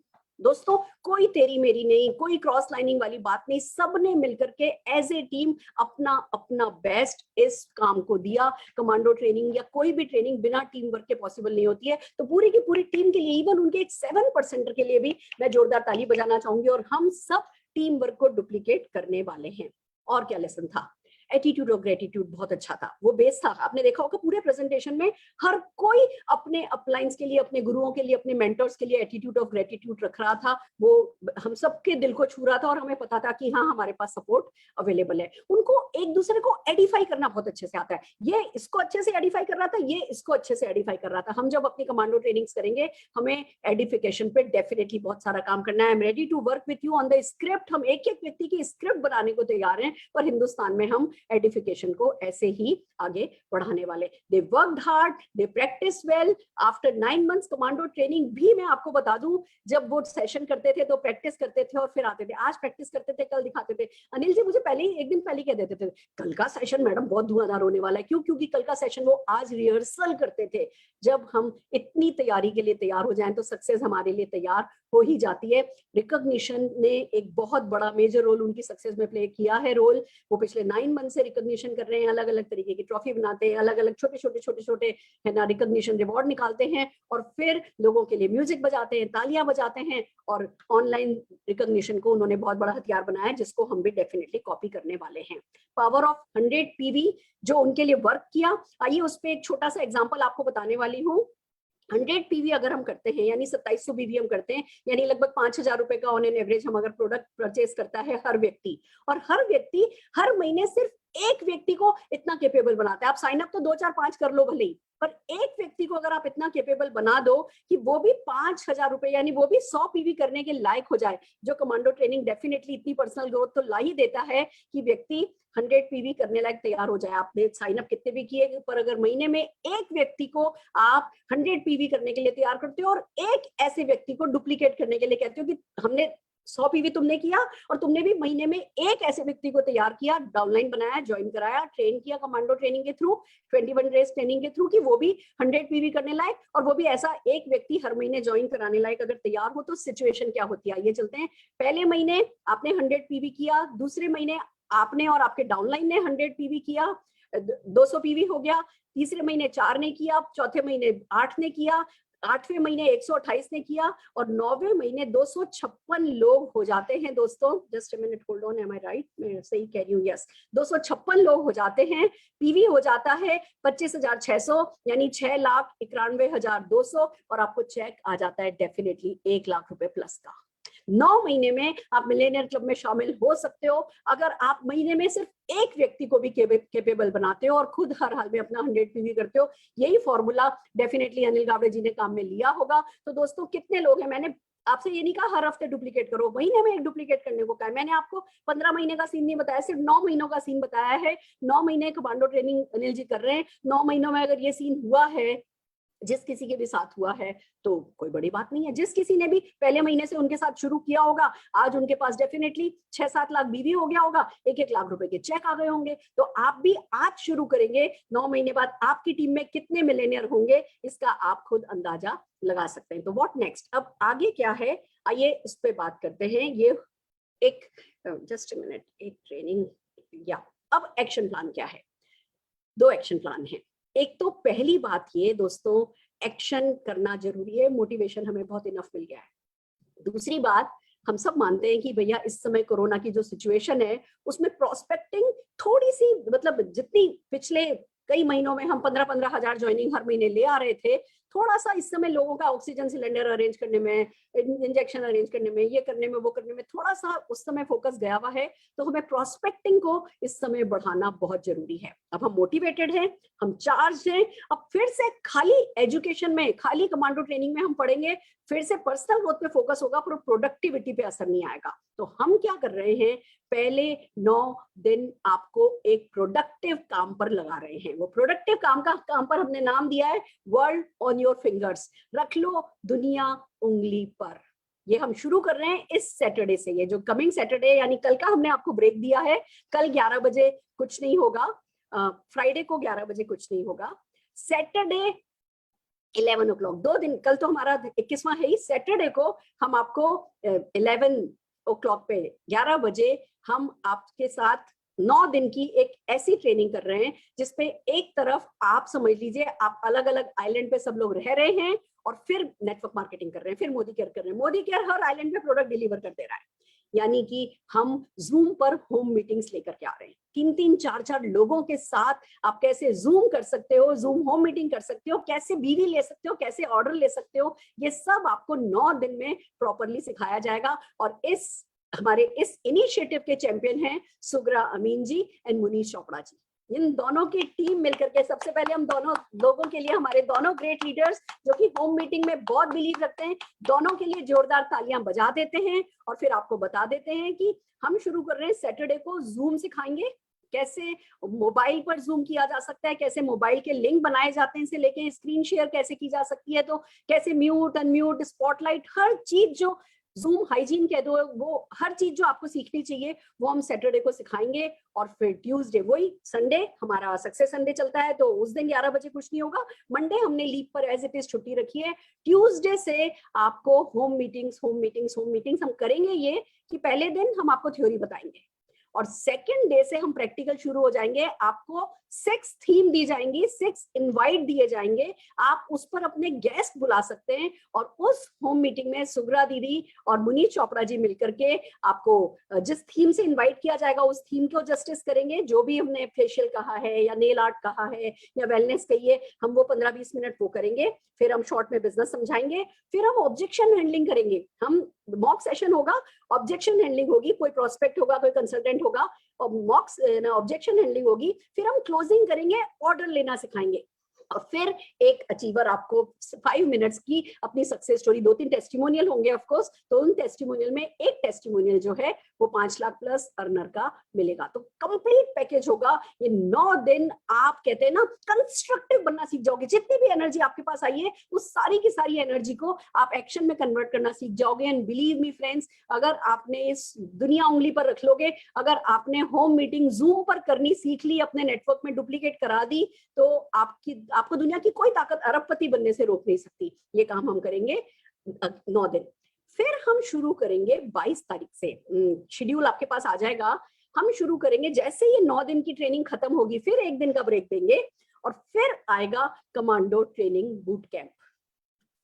दोस्तों कोई तेरी मेरी नहीं, कोई क्रॉस लाइनिंग वाली बात नहीं, सबने मिलकर के एज ए टीम अपना अपना बेस्ट इस काम को दिया। कमांडो ट्रेनिंग या कोई भी ट्रेनिंग बिना टीम वर्क के पॉसिबल नहीं होती है। तो पूरी की पूरी टीम के लिए, इवन उनके एक 7% के लिए भी मैं जोरदार ताली बजाना चाहूंगी। और हम सब टीम वर्क को डुप्लीकेट करने वाले हैं। और क्या लेसन था? एटीट्यूड ऑफ ग्रेटिट्यूड बहुत अच्छा था, वो बेस था। आपने देखा होगा पूरे प्रेजेंटेशन में हर कोई अपने अपलाइंस के लिए, अपने गुरुओं के लिए, अपने मेंटर्स के लिए एटीट्यूड ऑफ ग्रेटिट्यूड रख रहा था। वो हम सबके दिल को छू रहा था और हमें पता था कि हाँ हमारे पास सपोर्ट अवेलेबल है। उनको एक दूसरे को एडिफाई करना बहुत अच्छे से आता है। ये इसको अच्छे से एडिफाई कर रहा था, ये इसको अच्छे से एडिफाई कर रहा था। हम जब अपनी कमांडो ट्रेनिंग्स करेंगे, हमें एडिफिकेशन पे डेफिनेटली बहुत सारा काम करना है। I am ready to work with you on the script. हम एक एक व्यक्ति की स्क्रिप्ट बनाने को तैयार हैं, पर हिंदुस्तान में हम एडिफिकेशन को ऐसे ही आगे बढ़ाने वाले। They worked hard, they practice well. After 9 months commando training भी मैं आपको बता दूं, जब वो सेशन करते थे तो प्रैक्टिस करते थे और फिर आते थे। आज प्रैक्टिस करते थे, कल दिखाते थे। अनिल जी मुझे पहले ही, एक दिन पहले कह देते थे कल का सेशन मैडम बहुत धुआंधार होने वाला है। क्यों? क्योंकि कल का सेशन वो आज रिहर्सल करते थे। जब हम इतनी तैयारी के लिए तैयार हो जाएं तो सक्सेस हमारे लिए तैयार हो ही जाती है। रिकॉग्निशन ने एक बहुत बड़ा मेजर रोल उनकी सक्सेस में प्ले किया है। रोल वो पिछले 9 मंथ से रिकॉग्निशन कर रहे हैं, अलग अलग तरीके की ट्रॉफी बनाते हैं, अलग अलग छोटे छोटे है ना रिकॉग्निशन रिवॉर्ड निकालते हैं, और फिर लोगों के लिए म्यूजिक बजाते हैं, तालियां बजाते हैं, और ऑनलाइन रिकॉग्निशन को उन्होंने बहुत बड़ा हथियार बनाया है, जिसको हम भी डेफिनेटली कॉपी करने वाले हैं। पावर ऑफ 100 पीवी जो उनके लिए वर्क किया, आइए उस पर एक छोटा सा एग्जाम्पल आपको बताने वाली हूँ। 100 पीवी अगर हम करते हैं, यानी 2700 पीवी हम करते हैं, यानी लगभग 5000 रुपए का ऑन एन एवरेज हम अगर प्रोडक्ट परचेज करता है हर व्यक्ति, और हर व्यक्ति हर महीने सिर्फ एक व्यक्ति को इतना कैपेबल बनाता है। आप साइन अप तो 2 4 5 कर लो भले ही, पर एक व्यक्ति को अगर आप इतना कैपेबल बना दो कि वो भी 5000 रुपए यानी वो भी 100 पीवी करने के लायक हो जाए, जो कमांडो ट्रेनिंग डेफिनेटली इतनी पर्सनल ग्रोथ तो ला ही देता है कि व्यक्ति 100 पीवी करने लायक तैयार हो जाए। आपने साइन अप कितने भी किए, पर अगर महीने में एक व्यक्ति को आप 100 पीवी करने के लिए तैयार करते हो और एक ऐसे व्यक्ति को डुप्लीकेट करने के लिए कहते हो कि हमने 100 पीवी तुमने किया और तुमने भी महीने में एक ऐसे व्यक्ति को तैयार किया, डाउनलाइन बनाया, ज्वाइन कराया, ट्रेन किया कमांडो ट्रेनिंग के थ्रू, 21 डेज ट्रेनिंग के थ्रू, कि वो भी 100 पीवी करने लायक, और वो भी ऐसा एक व्यक्ति हर महीने ज्वाइन कराने लायक अगर तैयार हो, तो सिचुएशन क्या होती है। ये चलते हैं, पहले महीने आपने 100 पीवी किया, दूसरे महीने आपने और आपके डाउनलाइन ने 100 पीवी किया, 200 पीवी हो गया, तीसरे महीने 4 ने किया, चौथे महीने 8 ने किया, 8वें महीने 128 ने किया, और 9वें महीने 256 लोग हो जाते हैं दोस्तों। Just a minute, hold on, am I right, मैं सही कह रही हूँ, यस, 256 लोग हो जाते हैं। पीवी हो जाता है 25,600 यानी 6,91,200, और आपको चेक आ जाता है डेफिनेटली 1 लाख रुपए प्लस का। 9 महीने में आप मिलेनियर क्लब में शामिल हो सकते हो अगर आप महीने में सिर्फ एक व्यक्ति को भी कैपेबल बनाते हो और खुद हर हाल में अपना 100 पीवी करते हो। यही फॉर्मूला डेफिनेटली अनिल गावड़े जी ने काम में लिया होगा। तो दोस्तों कितने लोग हैं, मैंने आपसे ये नहीं कहा हर हफ्ते डुप्लीकेट करो, महीने में एक डुप्लीकेट करने को कहा है। मैंने आपको 15 महीने का सीन नहीं बताया, सिर्फ 9 महीनों का सीन बताया है। 9 महीने कमांडो ट्रेनिंग अनिल जी कर रहे हैं, 9 महीनों में अगर ये सीन हुआ है, जिस किसी के भी साथ हुआ है, तो कोई बड़ी बात नहीं है। जिस किसी ने भी पहले महीने से उनके साथ शुरू किया होगा, आज उनके पास डेफिनेटली 6-7 लाख बीवी हो गया होगा, 1-1 लाख रुपए के चेक आ गए होंगे। तो आप भी आज शुरू करेंगे, 9 महीने बाद आपकी टीम में कितने मिलेनियर होंगे, इसका आप खुद अंदाजा लगा सकते हैं। तो व्हाट नेक्स्ट, अब आगे क्या है, आइए इस पे बात करते हैं। ये एक जस्ट अ मिनट, एक ट्रेनिंग, या अब एक्शन प्लान क्या है। 2 एक्शन प्लान है। एक तो पहली बात ये दोस्तों, एक्शन करना जरूरी है, मोटिवेशन हमें बहुत इनफ मिल गया है। दूसरी बात, हम सब मानते हैं कि भैया इस समय कोरोना की जो सिचुएशन है उसमें प्रोस्पेक्टिंग थोड़ी सी, मतलब जितनी पिछले कई महीनों में हम 15-15 हजार ज्वाइनिंग हर महीने ले आ रहे थे, थोड़ा सा इस समय लोगों का ऑक्सीजन सिलेंडर अरेंज करने में, इंजेक्शन अरेंज करने में, ये करने में, वो करने में थोड़ा सा उस समय फोकस गया हुआ है। तो हमें प्रोस्पेक्टिंग को इस समय बढ़ाना बहुत जरूरी है। अब हम मोटिवेटेड हैं, हम चार्ज हैं, अब फिर से खाली एजुकेशन में, खाली कमांडो ट्रेनिंग में हम पढ़ेंगे, फिर से पर्सनल ग्रोथ पे फोकस होगा, पर प्रोडक्टिविटी पे असर नहीं आएगा। तो हम क्या कर रहे हैं, पहले 9 दिन आपको एक प्रोडक्टिव काम पर लगा रहे हैं। वो प्रोडक्टिव काम पर हमने नाम दिया है वर्ल्ड ऑन योर फिंगर्स, रख लो दुनिया उंगली पर। ये हम शुरू कर रहे हैं इस सैटरडे से, ये जो कमिंग सैटरडे यानी कल का हमने आपको ब्रेक दिया है। कल 11 बजे कुछ नहीं होगा, फ्राइडे को 11 बजे कुछ नहीं होगा, सैटरडे 11 o'clock, 2 दिन, कल तो हमारा 21वां है ही, सैटरडे को हम आपको 11 o'clock पे 11 बजे हम आपके साथ 9 दिन की एक ऐसी ट्रेनिंग कर रहे हैं जिसपे एक तरफ आप समझ लीजिए आप अलग अलग आइलैंड पे सब लोग रह रहे हैं और फिर नेटवर्क मार्केटिंग कर रहे हैं, फिर मोदी केयर कर रहे हैं। मोदी केयर हर आइलैंड पे प्रोडक्ट डिलीवर कर दे रहा है, यानी कि हम जूम पर होम मीटिंग्स लेकर के आ रहे हैं। 3-3, 4-4 लोगों के साथ आप कैसे जूम कर सकते हो, जूम होम मीटिंग कर सकते हो, कैसे बीवी ले सकते हो, कैसे ऑर्डर ले सकते हो, ये सब आपको 9 दिन में प्रॉपरली सिखाया जाएगा। और हमारे इस इनिशिएटिव के चैंपियन हैं सुग्रा अमीन जी एंड मुनीश चोपड़ा जी। इन दोनों की टीम मिलकर के, सबसे पहले हम दोनों लोगों के लिए, हमारे दोनों ग्रेट लीडर्स जो कि होम मीटिंग में बहुत बिलीव रखते हैं, दोनों के लिए जोरदार तालियां बजा देते हैं और फिर आपको बता देते हैं कि हम शुरू कर रहे हैं सैटरडे को जूम सिखाएंगे, कैसे मोबाइल पर जूम किया जा सकता है, कैसे मोबाइल के लिंक बनाए जाते हैं, से लेके स्क्रीन शेयर कैसे की जा सकती है, तो कैसे म्यूट अनम्यूट स्पॉटलाइट, हर चीज जो जूम हाइजीन कह दो, वो हर चीज जो आपको सीखनी चाहिए वो हम सैटरडे को सिखाएंगे। और फिर ट्यूसडे, वही संडे हमारा सक्सेस संडे चलता है तो उस दिन 11 बजे कुछ नहीं होगा। मंडे हमने लीव पर एज इट इज छुट्टी रखी है। ट्यूसडे से आपको होम मीटिंग्स हम करेंगे। ये कि पहले दिन हम आपको थ्योरी बताएंगे, और सेकंड डे से हम प्रैक्टिकल शुरू हो जाएंगे। आपको 6 थीम दी जाएंगी, 6 इनवाइट दिए जाएंगे, आप उस पर अपने गेस्ट बुला सकते हैं और उस होम मीटिंग में सुग्रा दीदी और मुनीष चोपड़ा जी मिलकर के आपको जिस थीम से इनवाइट किया जाएगा उस थीम को जस्टिस करेंगे। जो भी हमने फेशियल कहा है या नेल आर्ट कहा है या वेलनेस कहिए, हम वो 15-20 मिनट वो करेंगे, फिर हम शॉर्ट में बिजनेस समझाएंगे, फिर हम ऑब्जेक्शन हैंडलिंग करेंगे। हम मॉक सेशन होगा, ऑब्जेक्शन हैंडलिंग होगी, कोई प्रोस्पेक्ट होगा, कोई कंसल्टेंट होगा और मॉक ऑब्जेक्शन हैंडलिंग होगी, फिर हम क्लोजिंग करेंगे, ऑर्डर लेना सिखाएंगे और फिर एक अचीवर आपको 5 मिनट्स की अपनी सक्सेस स्टोरी, 2-3 टेस्टिमोनियल होंगे ऑफ कोर्स, तो उन टेस्टिमोनियल में एक टेस्टिमोनियल जो है वो 5 लाख प्लस अर्नर का मिलेगा। तो कंप्लीट पैकेज होगा। ये 9 दिन आप कहते हैं ना कंस्ट्रक्टिव बनना सीख जाओगे। जितनी भी एनर्जी आपके पास आई है उस सारी की सारी एनर्जी को आप एक्शन में कन्वर्ट करना सीख जाओगे। एंड बिलीव मी फ्रेंड्स, अगर आपने इस दुनिया उंगली पर रख लोगे, अगर आपने होम मीटिंग जूम पर करनी सीख ली, अपने नेटवर्क में डुप्लीकेट करा दी, तो आपको दुनिया की कोई ताकत अरबपति बनने से रोक नहीं सकती। ये काम हम करेंगे 9 दिन। फिर हम शुरू करेंगे 22 तारीख से, शेड्यूल आपके पास आ जाएगा। हम शुरू करेंगे जैसे ये 9 दिन की ट्रेनिंग खत्म होगी, फिर 1 दिन का ब्रेक देंगे और फिर आएगा commando training boot camp.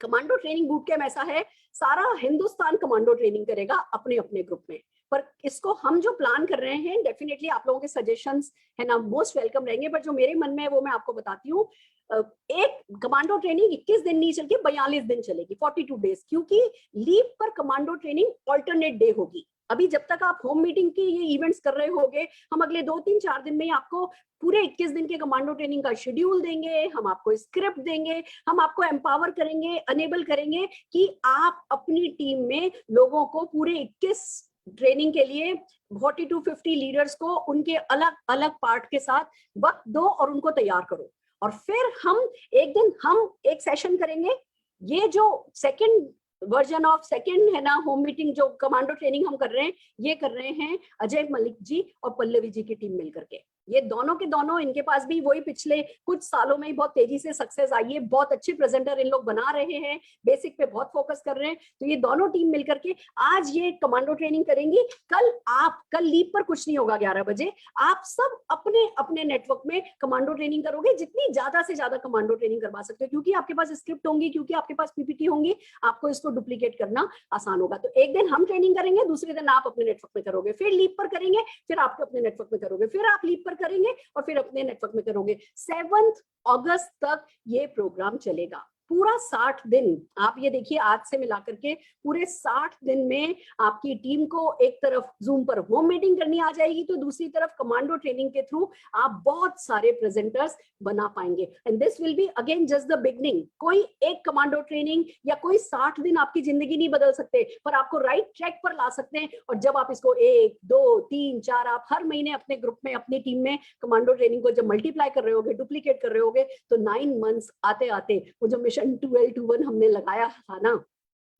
Commando training boot camp ऐसा है, सारा हिंदुस्तान कमांडो ट्रेनिंग करेगा अपने अपने ग्रुप में। पर इसको हम जो प्लान कर रहे हैं, डेफिनेटली आप लोगों के सजेशंस है ना मोस्ट वेलकम रहेंगे, बट जो मेरे मन में है वो मैं आपको बताती हूँ। एक कमांडो ट्रेनिंग 21 दिन नहीं चल के 42 दिन चलेगी, 42 डेज, क्योंकि लीव पर कमांडो ट्रेनिंग ऑल्टरनेट डे होगी। अभी जब तक आप होम मीटिंग के ये इवेंट्स कर रहे होगे, हम अगले 2-3-4 दिन में आपको पूरे 21 दिन के कमांडो ट्रेनिंग का शेड्यूल देंगे, हम आपको स्क्रिप्ट देंगे, हम आपको एम्पावर करेंगे, अनेबल करेंगे कि आप अपनी टीम में लोगों को पूरे 21 ट्रेनिंग के लिए 40 to 50 लीडर्स को उनके अलग अलग पार्ट के साथ वक्त दो और उनको तैयार करो। और फिर हम एक सेशन करेंगे। ये जो सेकंड वर्जन ऑफ सेकंड है ना होम मीटिंग, जो कमांडो ट्रेनिंग हम कर रहे हैं, ये कर रहे हैं अजय मलिक जी और पल्लवी जी की टीम मिलकर के। ये दोनों के दोनों, इनके पास भी वही पिछले कुछ सालों में ही बहुत तेजी से सक्सेस आई है, बहुत अच्छे प्रेजेंटर इन लोग बना रहे हैं, बेसिक पे बहुत फोकस कर रहे हैं। तो ये दोनों टीम मिलकर के आज ये कमांडो ट्रेनिंग करेंगी। कल लीव पर कुछ नहीं होगा, 11 बजे आप सब अपने अपने नेटवर्क में कमांडो ट्रेनिंग करोगे, जितनी ज्यादा से ज्यादा कमांडो ट्रेनिंग करवा सकते हो, क्योंकि आपके पास स्क्रिप्ट होंगी, क्योंकि आपके पास पीपीटी होंगी, आपको इसको डुप्लीकेट करना आसान होगा। तो एक दिन हम ट्रेनिंग करेंगे, दूसरे दिन आप अपने नेटवर्क में करोगे, फिर लीव पर करेंगे, फिर आप अपने नेटवर्क में करोगे, फिर आप लीव पर करेंगे और फिर अपने नेटवर्क में करोगे। 7 अगस्त तक ये प्रोग्राम चलेगा, पूरा 60 दिन। आप ये देखिए, आज से मिला करके पूरे 60 दिन में आपकी टीम को एक तरफ जूम पर होम मीटिंग करनी आ जाएगी, तो दूसरी तरफ कमांडो ट्रेनिंग के थ्रू आप बहुत सारे प्रेजेंटर्स बना पाएंगे। And this will be again just the beginning. कोई एक कमांडो ट्रेनिंग या कोई 60 दिन आपकी जिंदगी नहीं बदल सकते, पर आपको राइट ट्रैक पर ला सकते हैं। और जब आप इसको 1, 2, 3, 4 आप हर महीने अपने ग्रुप में, अपनी टीम में कमांडो ट्रेनिंग को जब मल्टीप्लाई कर रहे होगे, डुप्लीकेट कर रहे होगे, तो 9 मंथ्स आते आते वो जो 12-2-1 हमने लगाया था ना,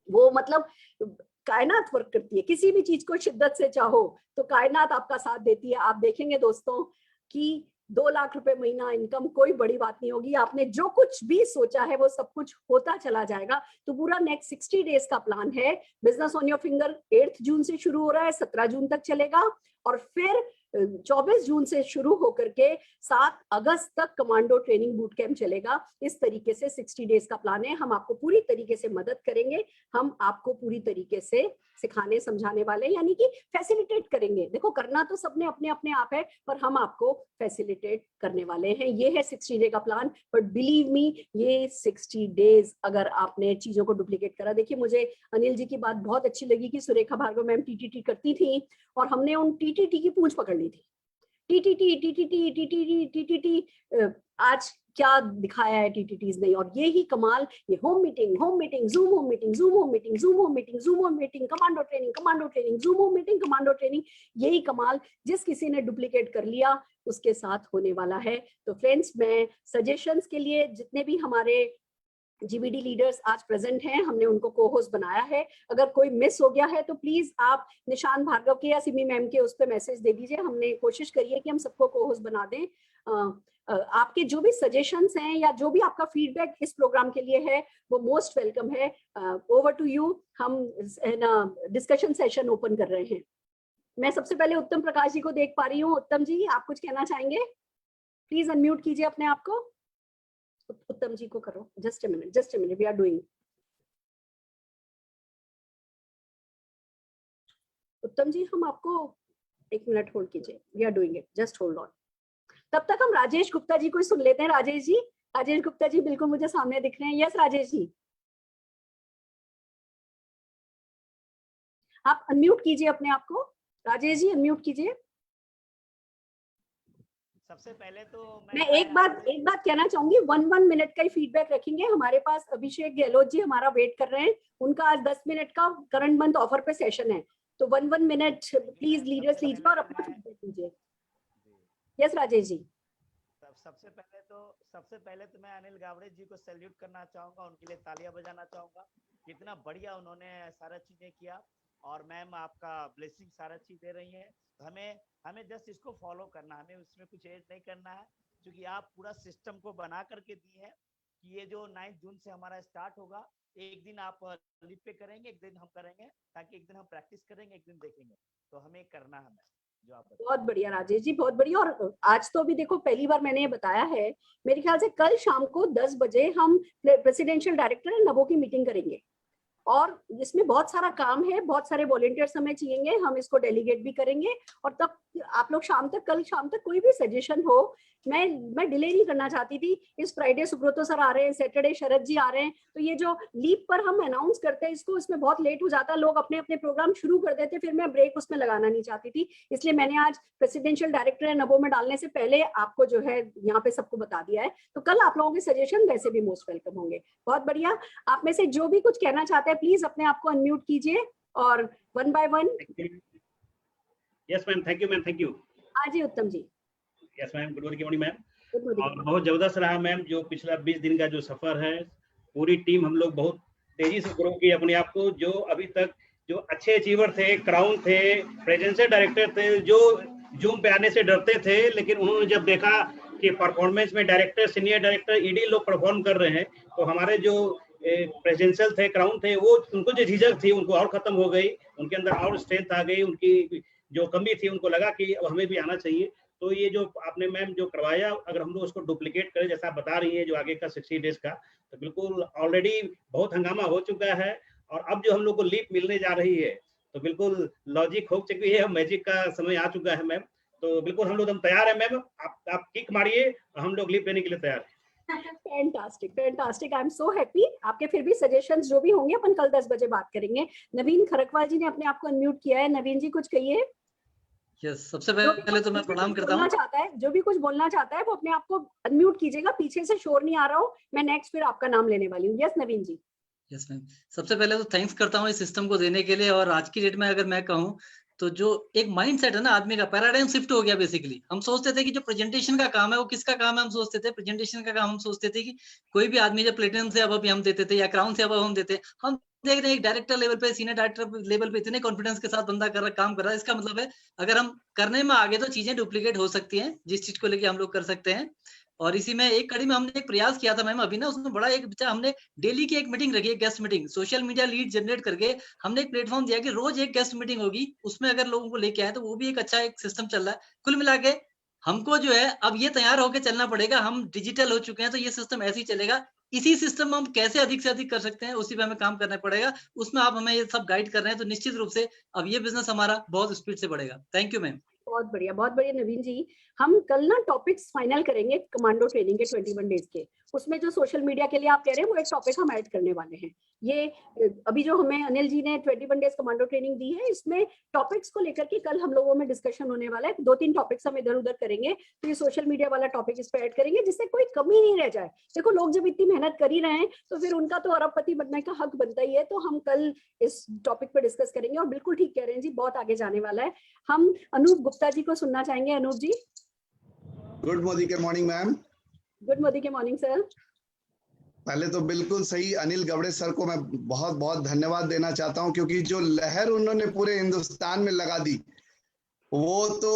वो मतलब कायनात वर्क करती है। किसी भी चीज को शिद्दत से चाहो तो कायनात आपका साथ देती है। आप देखेंगे दोस्तों कि 2 लाख रुपए महीना इनकम कोई बड़ी बात नहीं होगी। आपने जो कुछ भी सोचा है वो सब कुछ होता चला जाएगा। तो पूरा नेक्स्ट 60 डेज का प्लान है। बिजनेस ऑन योर फिंगर 8 जून से शुरू हो रहा है, 17 जून तक चलेगा और फिर 24 जून से शुरू होकर के 7 अगस्त तक कमांडो ट्रेनिंग बूट कैंप चलेगा। इस तरीके से 60 डेज का प्लान है। हम आपको पूरी तरीके से मदद करेंगे, हम आपको पूरी तरीके से सिखाने समझाने वाले, यानी कि फैसिलिटेट करेंगे। देखो, करना तो सबने अपने अपने आप है, पर हम आपको फैसिलिटेट करने वाले हैं। ये है 60 डे का प्लान। बट बिलीव मी, ये 60 डेज अगर आपने चीजों को डुप्लीकेट करा, देखिए मुझे अनिल जी की बात बहुत अच्छी लगी कि सुरेखा भार्गव मैम टीटीटी करती थी और हमने उन टीटीटी की पूंछ पकड़ ली थी। टीटीटी टीटीटी टीटीटी टीटीटी, आज क्या दिखाया है टीटीटीज ने। और ये ही कमाल, ये home meeting, zoom home meeting, zoom home meeting, zoom home meeting, zoom home meeting, commando training, zoom home meeting, commando training, यही कमाल जिस किसी ने डुप्लीकेट कर लिया उसके साथ होने वाला है। तो फ्रेंड्स, मैं सजेशंस के लिए जितने भी हमारे जीबीडी लीडर्स आज प्रेजेंट हैं, हमने उनको को होस्ट बनाया है। अगर कोई मिस हो गया है तो प्लीज आप निशान भार्गव के या सिमी मैम के उस पर मैसेज दे दीजिए। हमने कोशिश करी है कि हम सबको को होस्ट बना दें। आपके जो भी सजेशंस हैं या जो भी आपका फीडबैक इस प्रोग्राम के लिए है वो मोस्ट वेलकम है। Over to you. हम डिस्कशन सेशन ओपन कर रहे हैं। मैं सबसे पहले उत्तम प्रकाश जी को देख पा रही हूँ। उत्तम जी, आप कुछ कहना चाहेंगे? प्लीज अनम्यूट कीजिए अपने आप को। उत्तम जी को करो। Just a minute, we are doing. Uttam ji, हम आपको 1 मिनट होल्ड कीजिए, we are doing it, just hold on. तब तक हम राजेश गुप्ता जी को सुन लेते हैं। राजेश गुप्ता जी बिल्कुल मुझे सामने दिख रहे हैं। यस राजेश जी, आप अनम्यूट कीजिए अपने आप को। राजेश जी अनम्यूट कीजिए। सबसे पहले तो मैं एक बात कहना चाहूंगी, 1 मिनट का ही फीडबैक रखेंगे। हमारे पास अभिषेक गहलोत जी हमारा वेट कर रहे हैं, उनका आज 10 मिनट का करंट मंथ ऑफर पे सेशन है, तो 1 मिनट प्लीज लीडर्स लीजिए और अपना फीडबैक दीजिए। यस राजेश जी। सबसे पहले तो मैं अनिल गावड़े जी को सैल्यूट करना चाहूंगा, उनके लिए तालियां बजाना चाहूंगा। कितना बढ़िया उन्होंने सारा चीजें किया, और मैम आपका ब्लेसिंग सारा चीज दे रही है। हमें जस्ट इसको फॉलो करना, हमें उसमें कुछ ऐड नहीं करना है, क्योंकि आप पूरा सिस्टम को बना करके दिए हैं कि ये जो 9 जून से हमारा स्टार्ट होगा, एक दिन आप लिप पे करेंगे, एक दिन हम करेंगे, ताकि एक दिन हम प्रैक्टिस करेंगे, एक दिन देखेंगे। तो हमें करना है जो आप। बहुत बढ़िया राजेश जी, बहुत बढ़िया। और आज तो अभी देखो पहली बार मैंने ये बताया है, मेरे ख्याल से कल शाम को 10 बजे हम प्रेसिडेंशियल डायरेक्टर एंड नवो की मीटिंग करेंगे, और इसमें बहुत सारा काम है, बहुत सारे वॉलंटियर्स हमें चाहिए, हम इसको डेलीगेट भी करेंगे। और तब आप लोग कल शाम तक कोई भी सजेशन हो, मैं डिले नहीं करना चाहती थी। इस फ्राइडे सुब्रतो सर आ रहे हैं, सैटरडे शरद जी आ रहे हैं, तो ये जो लीप पर हम अनाउंस करते हैं इसको, इसमें बहुत लेट हो जाता, लोग अपने अपने प्रोग्राम शुरू कर देते, फिर मैं ब्रेक उसमें लगाना नहीं चाहती थी। इसलिए मैंने आज प्रेसिडेंशियल डायरेक्टर नवो में डालने से पहले आपको जो है यहाँ पे सबको बता दिया है। तो कल आप लोगों के सजेशन वैसे भी मोस्ट वेलकम होंगे। बहुत बढ़िया। आप में से जो भी कुछ कहना चाहते हैं प्लीज अपने आप को अनम्यूट कीजिए और 1 by 1। Yes ma'am, thank you ma'am, thank you. हाँ जी उत्तम जी। Yes ma'am, good morning ma'am. Good और morning. बहुत जबरदस्त रहा मैम, जो पिछला 20 दिन का जो सफर है, पूरी टीम हम लोग बहुत तेजी से ग्रो की अपने आप को। जो अभी तक जो अच्छे अचीवर थे, क्राउन थे, प्रेजेंशियल डायरेक्टर थे, जो जूम पे आने से डरते थे, लेकिन उन्होंने जब देखा कि परफॉर्मेंस में डायरेक्टर, सीनियर डायरेक्टर, ईडी लोग परफॉर्म कर रहे हैं, तो हमारे जो प्रेजेंशियल थे, क्राउन थे, वो उनको जो झिझक थी उनको और खत्म हो गई, उनके अंदर और स्ट्रेंथ आ गई, उनकी जो कमी थी उनको लगा कि अब हमें भी आना चाहिए। तो ये जो आपने मैम जो करवाया, अगर हम लोग उसको डुप्लीकेट करें जैसा आप बता रही हैं, जो आगे का 60 डेज का, तो बिल्कुल ऑलरेडी बहुत हंगामा हो चुका है, और अब जो हम लोग को लीप मिलने जा रही है, तो बिल्कुल लॉजिक हो चुकी है, मैजिक का समय आ चुका है मैम। तो बिल्कुल हम लोग हम तैयार है मैम, आप किक मारिए, हम लोग लीप लेने के लिए तैयार है। Fantastic, fantastic, I am so happy. आपके फिर भी सजेशंस जो भी होंगे अपन कल 10 बजे बात करेंगे। नवीन खरकवाल जी ने अपने आप को अनम्यूट किया है। नवीन जी कुछ कहिए। यस, सबसे पहले तो मैं प्रणाम करता हूँ। जो भी कुछ बोलना चाहता है वो अपने आप को अनम्यूट कीजिएगा, पीछे से शोर नहीं आ रहा हो। मैं नेक्स्ट फिर आपका नाम लेने वाली हूँ। यस नवीन जी। यस मैम, सबसे पहले तो थैंक्स करता हूँ इस सिस्टम को देने के लिए। और आज की डेट में अगर मैं कहूँ तो जो एक माइंडसेट है ना आदमी का, पैराडाइम शिफ्ट हो गया बेसिकली। हम सोचते थे कि जो प्रेजेंटेशन का काम है वो किसका काम है, हम सोचते थे प्रेजेंटेशन का काम, हम सोचते थे कि कोई भी आदमी जब प्लेटिनम से अब हम देते थे या क्राउन से अब हम देते, हम देख रहे हैं एक डायरेक्टर लेवल पे, सीनियर डायरेक्टर लेवल पे इतने कॉन्फिडेंस के साथ बंदा काम कर रहा है। इसका मतलब है अगर हम करने में आगे तो चीजें डुप्लीकेट हो सकती हैं, जिस चीज को लेके हम लोग कर सकते हैं। और इसी में एक कड़ी में हमने एक प्रयास किया था मैम अभी ना, उसमें बड़ा एक हमने डेली की एक मीटिंग रखी है, guest meeting, social media lead generate करके हमने एक प्लेटफॉर्म दिया कि रोज एक गेस्ट मीटिंग होगी, उसमें अगर लोगों को लेके आए तो वो भी एक अच्छा एक सिस्टम चल रहा है। कुल मिला के हमको जो है अब ये तैयार होकर चलना पड़ेगा। हम डिजिटल हो चुके हैं तो ये सिस्टम ऐसे ही चलेगा। इसी सिस्टम में हम कैसे अधिक से अधिक कर सकते हैं उसी पे हमें काम करना पड़ेगा। उसमें आप हमें ये सब गाइड कर रहे हैं तो निश्चित रूप से अब ये बिजनेस हमारा बहुत स्पीड से बढ़ेगा। Thank you ma'am. बहुत बढ़िया, बहुत बढ़िया नवीन जी। हम कल ना टॉपिक्स फाइनल करेंगे कमांडो ट्रेनिंग के 21 डेज के। उसमें जो सोशल मीडिया के लिए आप कह रहे हैं वो एक टॉपिक हम ऐड करने वाले हैं। ये अभी जो हमें अनिल जी ने 21 डेज कमांडो ट्रेनिंग दी है, इसमें टॉपिक्स को लेकर के कल हम लोगों में डिस्कशन होने वाला है। 2-3 टॉपिक्स हम इधर उधर करेंगे, तो ये सोशल मीडिया वाला टॉपिक इस पर ऐड करेंगे जिससे कोई कमी नहीं रह जाए। देखो लोग जब इतनी मेहनत कर ही रहे हैं तो फिर उनका तो अरबपति बनने का हक बनता ही है। तो हम कल इस टॉपिक पर डिस्कस करेंगे, और बिल्कुल ठीक कह रहे हैं जी, बहुत आगे जाने वाला है। हम अनूप गुप्ता जी को सुनना चाहेंगे। अनूप जी। गुड मोदी के मॉर्निंग मैम। गुड मोदी के मॉर्निंग सर। पहले तो बिल्कुल सही अनिल गवड़े सर को मैं बहुत बहुत धन्यवाद देना चाहता हूं, क्योंकि जो लहर उन्होंने पूरे हिंदुस्तान में लगा दी वो तो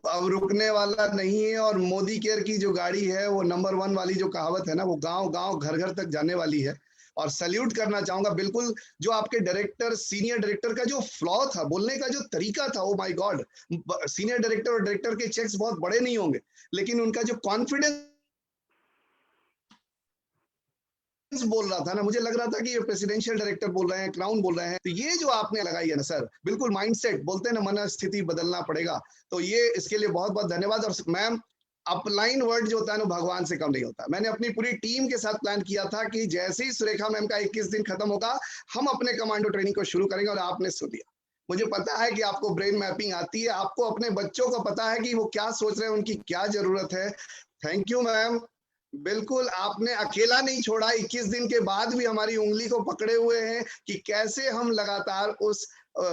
अब रुकने वाला नहीं है। और मोदी केयर की जो गाड़ी है वो नंबर 1 वाली जो कहावत है ना, वो गांव गांव घर घर तक जाने वाली है। और सैल्यूट करना चाहूंगा बिल्कुल जो आपके डायरेक्टर, सीनियर डायरेक्टर का जो फ्लॉ था, बोलने का जो तरीका था, oh my God. Senior director और डायरेक्टर के चेक्स बहुत बड़े नहीं होंगे, लेकिन उनका जो कॉन्फिडेंस बोल रहा था ना, मुझे लग रहा था कि ये प्रेसिडेंशियल डायरेक्टर बोल रहे हैं, क्राउन बोल रहे हैं। तो ये जो आपने लगाई है ना सर, बिल्कुल माइंडसेट, बोलते हैं ना मन स्थिति बदलना पड़ेगा। तो ये इसके लिए बहुत बहुत धन्यवाद। और मैम, अपलाइन वर्ड जो होता है ना, भगवान से कम नहीं होता। मैंने अपनी पूरी टीम के साथ प्लान किया था कि जैसे ही सुरेखा मैम का 21 दिन खत्म होगा, हम अपने कमांडो ट्रेनिंग को शुरू करेंगे। और आपने सुन लिया, मुझे पता है कि आपको ब्रेन मैपिंग आती है, आपको अपने बच्चों को पता है कि वो क्या सोच रहे हैं, उनकी क्या जरूरत है। थैंक यू मैम, बिल्कुल आपने अकेला नहीं छोड़ा। 21 दिन के बाद भी हमारी उंगली को पकड़े हुए हैं कि कैसे हम लगातार उस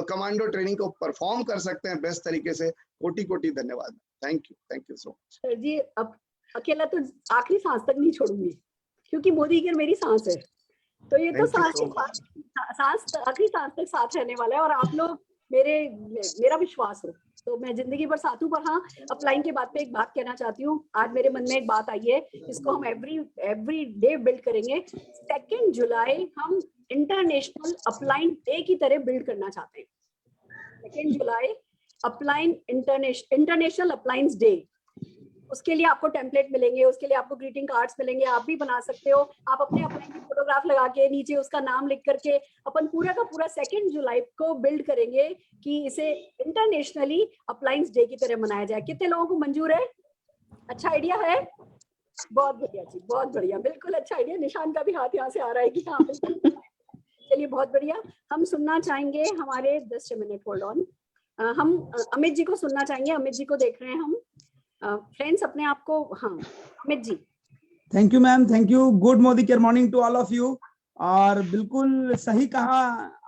कमांडो ट्रेनिंग को परफॉर्म कर सकते हैं बेस्ट तरीके से। कोटि कोटि धन्यवाद। Thank you so much sir ji. अब अकेला तो आखिरी सांस तक नहीं छोड़ूंगी, क्योंकि मोदी की मेरी सांस है। तो ये तो सांस आखिरी सांस तक साथ रहने वाला है। और आप लोग मेरा विश्वास हो तो मैं जिंदगी भर साथ हूँ। पर हाँ, अपलाइन के बाद पे एक बात कहना चाहती हूँ। आज मेरे मन में एक बात आई है, इसको हम एवरी डे बिल्ड करेंगे। 2 जुलाई हम इंटरनेशनल अपलाइन डे की तरह बिल्ड करना चाहते हैं। 2 जुलाई अपलाइन इंटरनेशनल अप्लायंस डे। उसके लिए आपको टेम्पलेट मिलेंगे, उसके लिए आपको ग्रीटिंग कार्ड्स मिलेंगे, आप भी बना सकते हो। आप अपने अपलाइन की फोटोग्राफ लगा के नीचे उसका नाम लिख करके अपन पूरा का पूरा 2 जुलाई को बिल्ड करेंगे कि इसे इंटरनेशनली अप्लायंस डे की तरह मनाया जाए। कितने लोगों को मंजूर है? अच्छा आइडिया है? बहुत बढ़िया जी, बहुत बढ़िया, बिल्कुल अच्छा आइडिया। निशान का भी हाथ यहाँ से आ रहा है कि हाँ बिल्कुल। चलिए बहुत बढ़िया। हम सुनना चाहेंगे हमारे 10 मिनट, होल्ड ऑन, हम अमित जी को सुनना चाहेंगे। अमित जी को देख रहे हैं हम। फ्रेंड्स अपने आप को, हाँ Amit ji. Thank you ma'am, thank you. Good मोदी केयर morning to all of you. और बिल्कुल सही कहा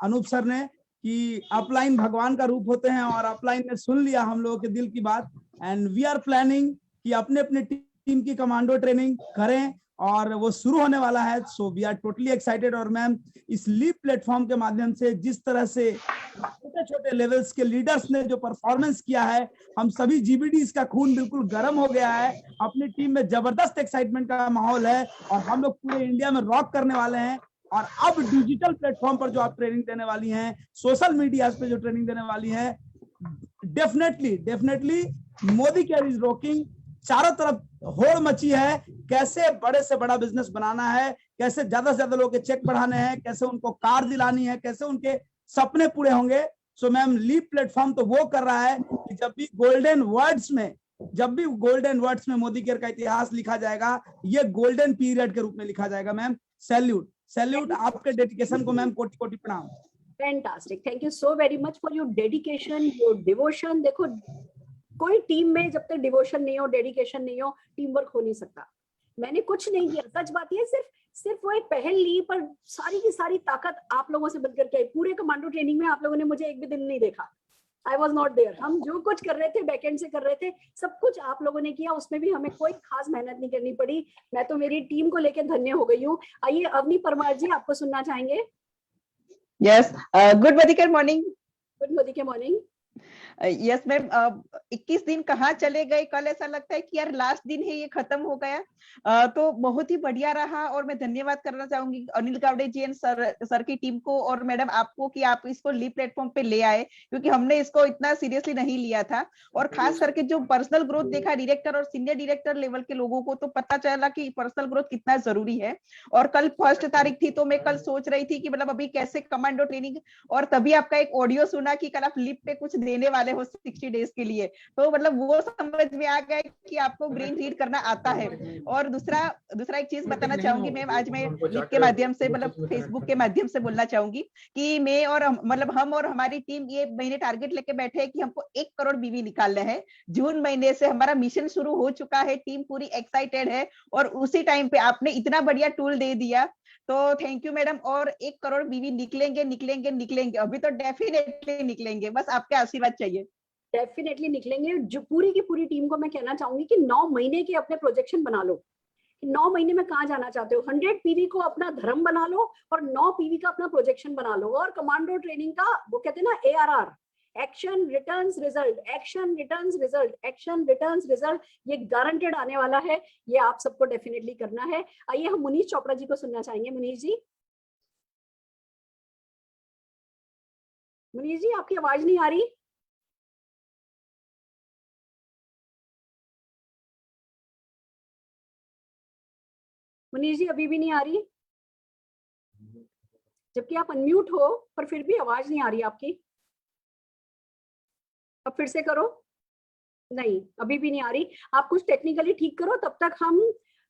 अनूप सर ने कि अपलाइन भगवान का रूप होते हैं, और अपलाइन ने सुन लिया हम लोगों के दिल की बात। एंड वी आर प्लानिंग कि अपने अपने टीम की कमांडो ट्रेनिंग करें, और वो शुरू होने वाला है। So we are totally excited. और मैम, इस लीप प्लेटफॉर्म के माध्यम से जिस तरह से छोटे छोटे लेवल्स के लीडर्स ने जो परफॉर्मेंस किया है, हम सभी जीबीडी का खून बिल्कुल गर्म हो गया है। अपनी टीम में जबरदस्त एक्साइटमेंट का माहौल है, और हम लोग पूरे इंडिया में रॉक करने वाले हैं। और अब डिजिटल प्लेटफॉर्म पर जो आप ट्रेनिंग देने वाली हैं, सोशल मीडिया पे जो ट्रेनिंग देने वाली हैं, definitely Modi care is rocking. चारों तरफ होड़ मची है, कैसे बड़े से बड़ा बिजनेस बनाना है, कैसे ज्यादा से ज्यादा लोगों के चेक बढ़ाने हैं, कैसे उनको कार दिलानी है, कैसे उनके सपने पूरे होंगे। सो मैम, लीप प्लेटफॉर्म तो वो कर रहा है कि जब भी गोल्डन वर्ड्स में मोदी केयर का इतिहास लिखा जाएगा, ये गोल्डन पीरियड के रूप में लिखा जाएगा। मैम सैल्यूट आपके डेडिकेशन को। मैम कोटि कोटि प्रणाम। Fantastic, thank you so very much for your dedication, your devotion. देखो, कोई टीम में जब तक डिवोशन नहीं हो, डेडिकेशन नहीं हो, टीम वर्क हो नहीं सकता। मैंने कुछ नहीं किया, सच बात ये, सिर्फ वो एक पहल ली, पर सारी की सारी ताकत आप लोगों से बनकर के आई। पूरे कमांडो ट्रेनिंग में आप लोगों ने मुझे एक भी दिन नहीं देखा। I was not there. हम जो कुछ कर रहे थे बैकएंड से कर रहे थे, सब कुछ आप लोगों ने किया। उसमें भी हमें कोई खास मेहनत नहीं करनी पड़ी। मैं तो मेरी टीम को लेकर धन्य हो गई हूँ। आइए अवनी परमार जी, आपको सुनना चाहेंगे। यस, गुड मोदी केयर मॉर्निंग। गुड मोदी केयर मॉर्निंग। यस मैम, 21 दिन कहाँ चले गए। कल ऐसा लगता है कि यार लास्ट दिन है, ये खत्म हो गया। तो बहुत ही बढ़िया रहा, और मैं धन्यवाद करना चाहूंगी अनिल गावड़े जी एंड सर की टीम को, और मैडम आपको कि आप इसको लीप प्लेटफॉर्म पे ले आए, क्योंकि हमने इसको इतना सीरियसली नहीं लिया था। और खास करके जो पर्सनल ग्रोथ देखा डायरेक्टर और सीनियर डायरेक्टर लेवल के लोगों को, तो पता चला कि पर्सनल ग्रोथ कितना जरूरी है। और कल 1 तारीख थी, तो मैं कल सोच रही थी कि मतलब अभी कैसे कमांडो ट्रेनिंग, और तभी आपका एक ऑडियो सुना कि कल आप लीप पे कुछ देने वाले हो 60 डेज के लिए। तो मतलब वो समझ में आ गया कि आपको ब्रेन रीड करना आता है। और दूसरा एक चीज बताना चाहूंगी मैम, आज मैं लीप के माध्यम से, मतलब फेसबुक के माध्यम से बोलना चाहूंगी कि मैं और मतलब हम और हमारी टीम ये महीने टारगेट लेके बैठे हैं कि हमको 1 करोड़ बीवी निकालना है। जून महीने से हमारा मिशन शुरू हो चुका है, टीम पूरी एक्साइटेड है, और उसी टाइम पे आपने इतना बढ़िया टूल दे दिया, तो थैंक यू मैडम। और 1 करोड़ बीवी निकलेंगे, अभी तो डेफिनेटली निकलेंगे, बस आपके आशीर्वाद चाहिए। डेफिनेटली निकलेंगे। जो पूरी की पूरी टीम को मैं कहना चाहूंगी कि 9 महीने के अपने प्रोजेक्शन बना लो। 9 महीने में कहाँ जाना चाहते हो। 100 पीवी को अपना धर्म बना लो, और 9 पीवी का अपना प्रोजेक्शन बना लो। और कमांडो ट्रेनिंग का वो कहते हैं ना ARR, action returns result, action returns result, action returns result, ये गारंटेड आने वाला है। ये आप सबको डेफिनेटली करना है। आइए हम मुनीश चोपड़ा जी को सुनना चाहेंगे। मुनीश जी। मुनीष जी आपकी आवाज नहीं आ रही। मुनीष जी अभी भी नहीं आ रही, जबकि आप अनम्यूट हो, पर फिर भी आवाज नहीं आ रही आपकी। अब फिर से करो। नहीं, अभी भी नहीं आ रही। आप कुछ टेक्निकली ठीक करो, तब तक हम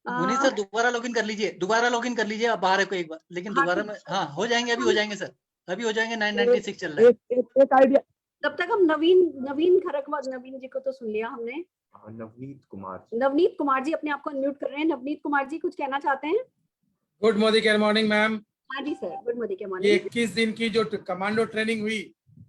मुनीष सर दोबारा लॉगिन कर लीजिए, दोबारा लॉगिन कर लीजिए, आप बाहर है को एक बार, लेकिन हाँ, दोबारा ठीक में है। हाँ हो जाएंगे, अभी हो जाएंगे सर, अभी हो जाएंगे। 996 चल रहा है। एक आइडिया, तब तक हम नवीन खरकवाद, नवीन जी को तो सुन लिया हमने। नवनीत कुमार जी अपने आप को अनम्यूट कर रहे हैं। नवनीत कुमार जी कुछ कहना चाहते हैं? Good morning ma'am. हाँ जी सर, गुड मॉर्निंग। ये 21 दिन की जो कमांडो ट्रेनिंग हुई,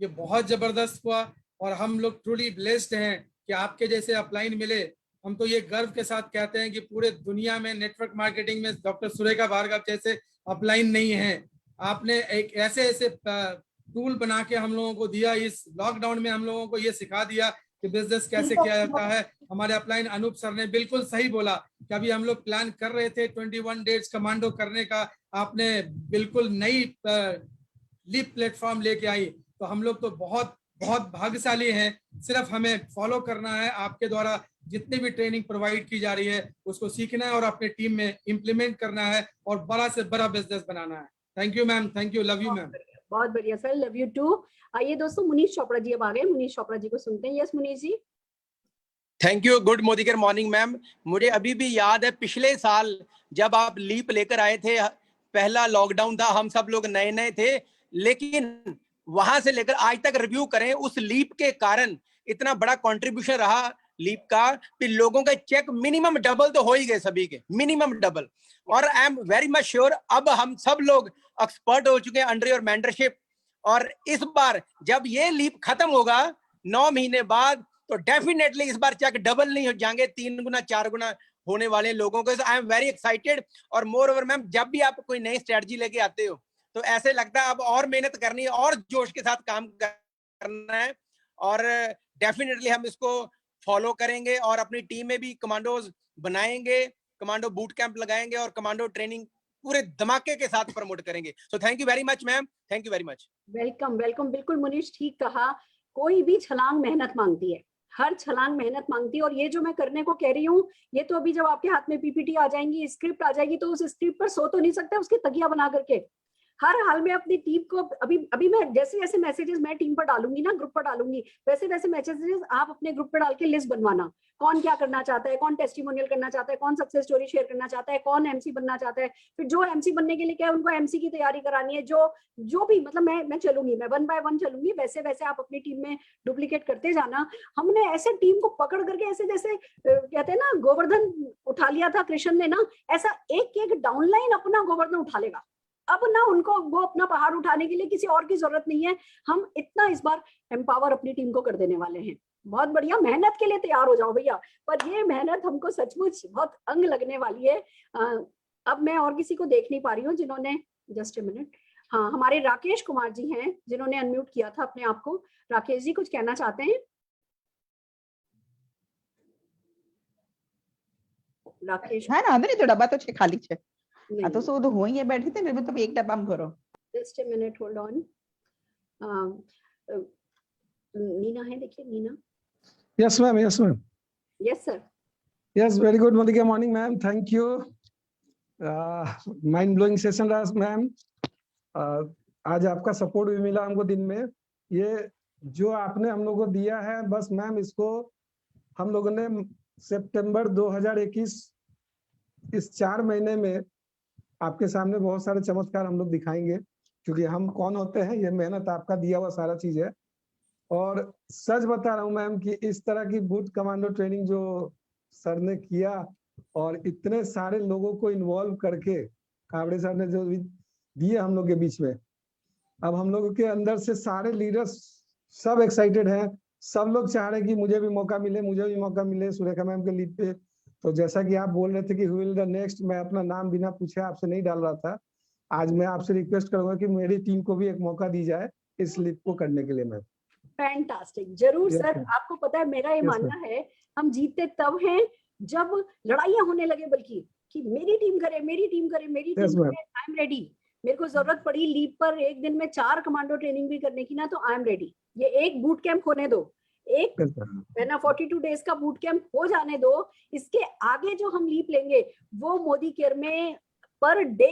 ये बहुत जबरदस्त हुआ और हम लोग ट्रूली ब्लेस्ड हैं कि आपके जैसे अपलाइन मिले। हम तो ये गर्व के साथ कहते हैं कि पूरे दुनिया में नेटवर्क मार्केटिंग में डॉक्टर सुरेखा भार्गव जैसे अपलाइन नहीं है। आपने एक ऐसे टूल बना के हम लोगों को दिया, इस लॉकडाउन में हम लोगों को ये सिखा दिया कि बिजनेस कैसे किया जाता है। हमारे अपलाइन अनूप सर ने बिल्कुल सही बोला कि अभी हम लोग प्लान कर रहे थे 21 डेज कमांडो करने का, आपने बिल्कुल नई लीप प्लेटफॉर्म लेके आई। तो हम लोग तो बहुत बहुत भाग्यशाली हैं। सिर्फ हमें फॉलो करना है, आपके द्वारा जितनी भी ट्रेनिंग प्रोवाइड की जा रही है उसको सीखना है और अपने टीम में इम्प्लीमेंट करना है और बड़ा से बड़ा बिजनेस बनाना है। Thank you ma'am, thank you, love you ma'am. बहुत बढ़िया सर, लव यू टू। आइए दोस्तों, मुनीष चोपड़ा जी अब आ गए। मुनीष चोपड़ा जी को सुनते हैं। Yes Munish ji. Thank you, good मोदीकर मॉर्निंग मैम। मुझे अभी भी याद है पिछले साल जब आप लीप लेकर आए थे, पहला लॉकडाउन था, हम सब लोग नए नए थे, लेकिन वहां से लेकर आज तक रिव्यू करें, उस लीप के कारण इतना बड़ा कंट्रीब्यूशन रहा लीप का कि लोगों के चेक मिनिमम डबल तो हो ही गए, सभी के मिनिमम डबल। और I am very much sure अब हम सब लोग एक्सपर्ट हो चुके हैं अंडर योर मेंटरशिप। और इस बार जब ये लीप खत्म होगा 9 महीने बाद, तो डेफिनेटली इस बार चेक डबल नहीं हो जाएंगे, 3 गुना 4 गुना होने वाले लोगों को। I am very excited. और मोर ओवर मैम, जब भी आप कोई नई स्ट्रेटजी लेके आते हो तो ऐसे लगता है अब और मेहनत करनी है और जोश के साथ काम करना है। और डेफिनेटली हम इसको फॉलो करेंगे और अपनी टीम में भी कमांडोज बनाएंगे, कमांडो बूट कैंप लगाएंगे और कमांडो ट्रेनिंग पूरे धमाके के साथ प्रमोट करेंगे। So thank you very much ma'am, thank you very much. Welcome welcome. बिल्कुल मुनीष ठीक कहा, कोई भी छलांग मेहनत मांगती है, हर छलांग मेहनत मांगती है। और ये जो मैं करने को कह रही हूँ, ये तो अभी जब आपके हाथ में पीपीटी आ जाएंगी, स्क्रिप्ट आ जाएगी, तो उस स्क्रिप्ट पर सो तो नहीं सकते, उसकी तकिया बना करके हर हाल में अपनी टीम को अभी मैं जैसे जैसे मैसेजेस मैं टीम पर डालूंगी ना, ग्रुप पर डालूंगी, वैसे वैसे मैसेजेस आप अपने ग्रुप पर डाल के लिस्ट बनवाना। कौन क्या करना चाहता है, कौन टेस्टिमोनियल करना चाहता है, कौन सक्सेस स्टोरी शेयर करना चाहता है, कौन एमसी बनना चाहता है। फिर जो एमसी बनने के लिए क्या है, उनको एमसी की तैयारी करानी है। जो भी मतलब मैं चलूंगी, मैं 1 बाय 1 चलूंगी, वैसे वैसे आप अपनी टीम में डुप्लीकेट करते जाना। हमने ऐसे टीम को पकड़ करके ऐसे जैसे कहते हैं ना, गोवर्धन उठा लिया था कृष्ण ने ना, ऐसा एक एक डाउनलाइन अपना गोवर्धन उठा लेगा। अब ना उनको वो अपना पहाड़ उठाने के लिए किसी और की जरूरत नहीं है। हम इतना इस बार एम्पावर अपनी टीम को कर देने वाले हैं। बहुत बढ़िया, मेहनत के लिए तैयार हो जाओ भैया। पर ये मेहनत हमको सचमुच बहुत अंग लगने वाली है। अब मैं और किसी को देख नहीं पा रही हूँ जिन्होंने, जस्ट ए मिनट, हाँ हमारे राकेश कुमार जी हैं जिन्होंने अनम्यूट किया था अपने आप को। राकेश जी कुछ कहना चाहते हैं? राकेश है ना, नहीं तो डब्बा तो छे खाली छे, आ तो सो तो होई बैठी थे ने, तो एक डब्बा में भरो। Just a minute, hold on. Neena है, देखिए Neena. Yes ma'am, yes ma'am. Yes sir. Yes, very good मोदिका morning ma'am, thank you. Mind blowing session रहा मैम। आज आपका सपोर्ट भी मिला हमको दिन में। ये जो आपने हम लोगों को दिया है, बस मैम इसको हम लोगों ने सितंबर 2021 इस 4 महीने में आपके सामने बहुत सारे चमत्कार हम लोग दिखाएंगे, क्योंकि हम कौन होते हैं, ये मेहनत आपका दिया हुआ सारा चीज है। और सच बता रहा हूँ मैम कि इस तरह की बूट कमांडो ट्रेनिंग जो सर ने किया और इतने सारे लोगों को इन्वॉल्व करके कावड़े सर ने जो दिए हम लोग के बीच में, अब हम लोगों के अंदर से सारे लीडर्स सब एक्साइटेड हैं। सब लोग चाह रहे हैं कि मुझे भी मौका मिले, मुझे भी मौका मिले सुरेखा मैम के लीड पे। तो जैसा कि आप बोल रहे थे कि हु विल द नेक्स्ट, मैं अपना नाम बिना पूछे आपसे नहीं डाल रहा था। आज मैं आपसे रिक्वेस्ट करूंगा कि मेरी टीम को भी एक मौका दी जाए इस लीप को करने के लिए। मैम फैंटास्टिक, जरूर Yes, सर। ma'am. आपको पता है मेरा ये Yes, मानना है, हम जीतते तब हैं जब लड़ाइयां होने लगे, बल्कि कि मेरी टीम करे, मेरी टीम करे, मेरी Yes, टीम ma'am. करे, आई एम रेडी। मेरे को जरूरत पड़ी लीप पर एक दिन में 4 कमांडो ट्रेनिंग भी करने की ना, तो आई एम रेडी। ये एक बूट कैंप होने दो, एक ना 42 डेज का बूट कैंप हो जाने दो। इसके आगे जो हम लीप लेंगे वो मोदी केयर में पर डे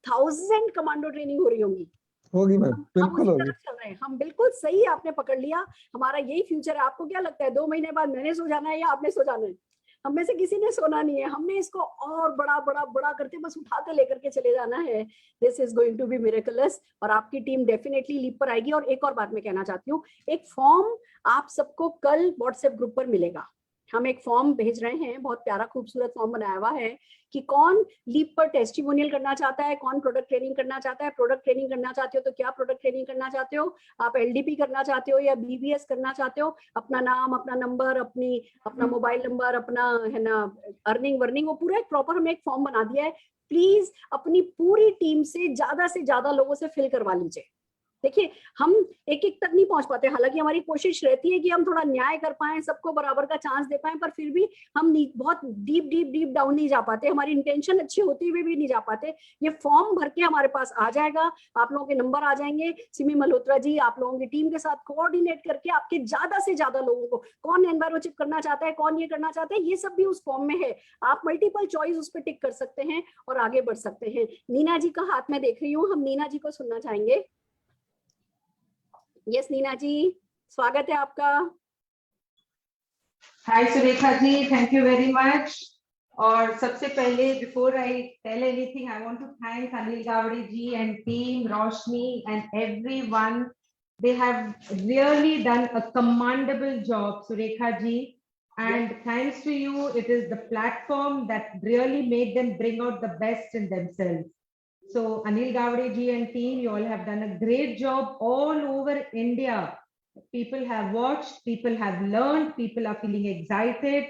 1000 कमांडो ट्रेनिंग हो रही होगी मैम, हम बिल्कुल उसी होगी। तरफ चल रहे हैं। हम बिल्कुल सही आपने पकड़ लिया, हमारा यही फ्यूचर है। आपको क्या लगता है 2 महीने बाद मैंने सो जाना है या आपने सो जाना है? हम में से किसी ने सोना नहीं है, हमने इसको और बड़ा बड़ा बड़ा करके बस उठाते लेकर के चले जाना है। This is going to be miraculous और आपकी टीम डेफिनेटली लीप पर आएगी। और एक और बात मैं कहना चाहती हूँ, एक फॉर्म आप सबको कल व्हाट्सएप ग्रुप पर मिलेगा। हम एक फॉर्म भेज रहे हैं, बहुत प्यारा खूबसूरत फॉर्म बनाया हुआ है कि कौन लीप पर टेस्टिमोनियल करना चाहता है, कौन प्रोडक्ट ट्रेनिंग करना चाहता है। प्रोडक्ट ट्रेनिंग करना चाहते हो तो क्या प्रोडक्ट ट्रेनिंग करना चाहते हो, आप एलडीपी करना चाहते हो या बीबीएस करना चाहते हो, अपना नाम, अपना नंबर, अपना मोबाइल नंबर, अपना है ना अर्निंग वर्निंग, वो पूरा एक प्रॉपर हमने एक फॉर्म बना दिया है। प्लीज अपनी पूरी टीम से ज्यादा लोगों से फिल करवा लीजिए। देखिए हम एक एक तक नहीं पहुंच पाते, हालांकि हमारी कोशिश रहती है कि हम थोड़ा न्याय कर पाए, सबको बराबर का चांस दे पाए, पर फिर भी हम बहुत डीप डाउन नहीं जा पाते, हमारी इंटेंशन अच्छी होती हुई भी नहीं जा पाते। ये फॉर्म भर के हमारे पास आ जाएगा, आप लोगों के नंबर आ जाएंगे। सिमी मल्होत्रा जी आप लोगों की टीम के साथ कोऑर्डिनेट करके आपके ज्यादा से ज्यादा लोगों को, कौन एनवायरमेंट करना चाहता है, कौन ये करना चाहता है, ये सब भी उस फॉर्म में है। आप मल्टीपल चॉइस उस पर टिक कर सकते हैं और आगे बढ़ सकते हैं। नीना जी का हाथ में देख रही हूँ, हम नीना जी को सुनना चाहेंगे। यस नीना जी, स्वागत है आपका। Hi Surekha ji, thank you very much. और सबसे पहले before I tell anything I want to thank Anil Gawade ji and team, Roshni and everyone. They have really done a commendable job, Surekha ji, and thanks to you, it is the platform that really made them bring out the best in themselves. So Anil Gavade ji and team, you all have done a great job all over India. People have watched, people have learned, people are feeling excited.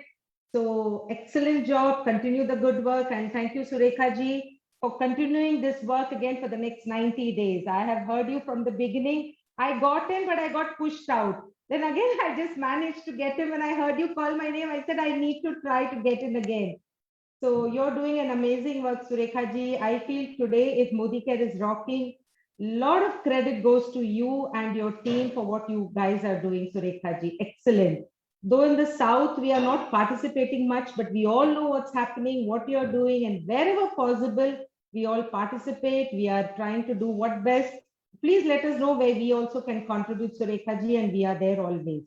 So excellent job, continue the good work, and thank you Surekha ji for continuing this work again for the next 90 days. I have heard you from the beginning. I got in, but I got pushed out. Then again, I just managed to get in. When I heard you call my name, I said I need to try to get in again. So you're doing an amazing work, Surekha ji. I feel today, if Modi Care is rocking, lot of credit goes to you and your team for what you guys are doing, Surekha ji. Excellent. Though in the South, we are not participating much, but we all know what's happening, what you're doing, and wherever possible, we all participate. We are trying to do what best. Please let us know where we also can contribute, Surekha ji, and we are there always.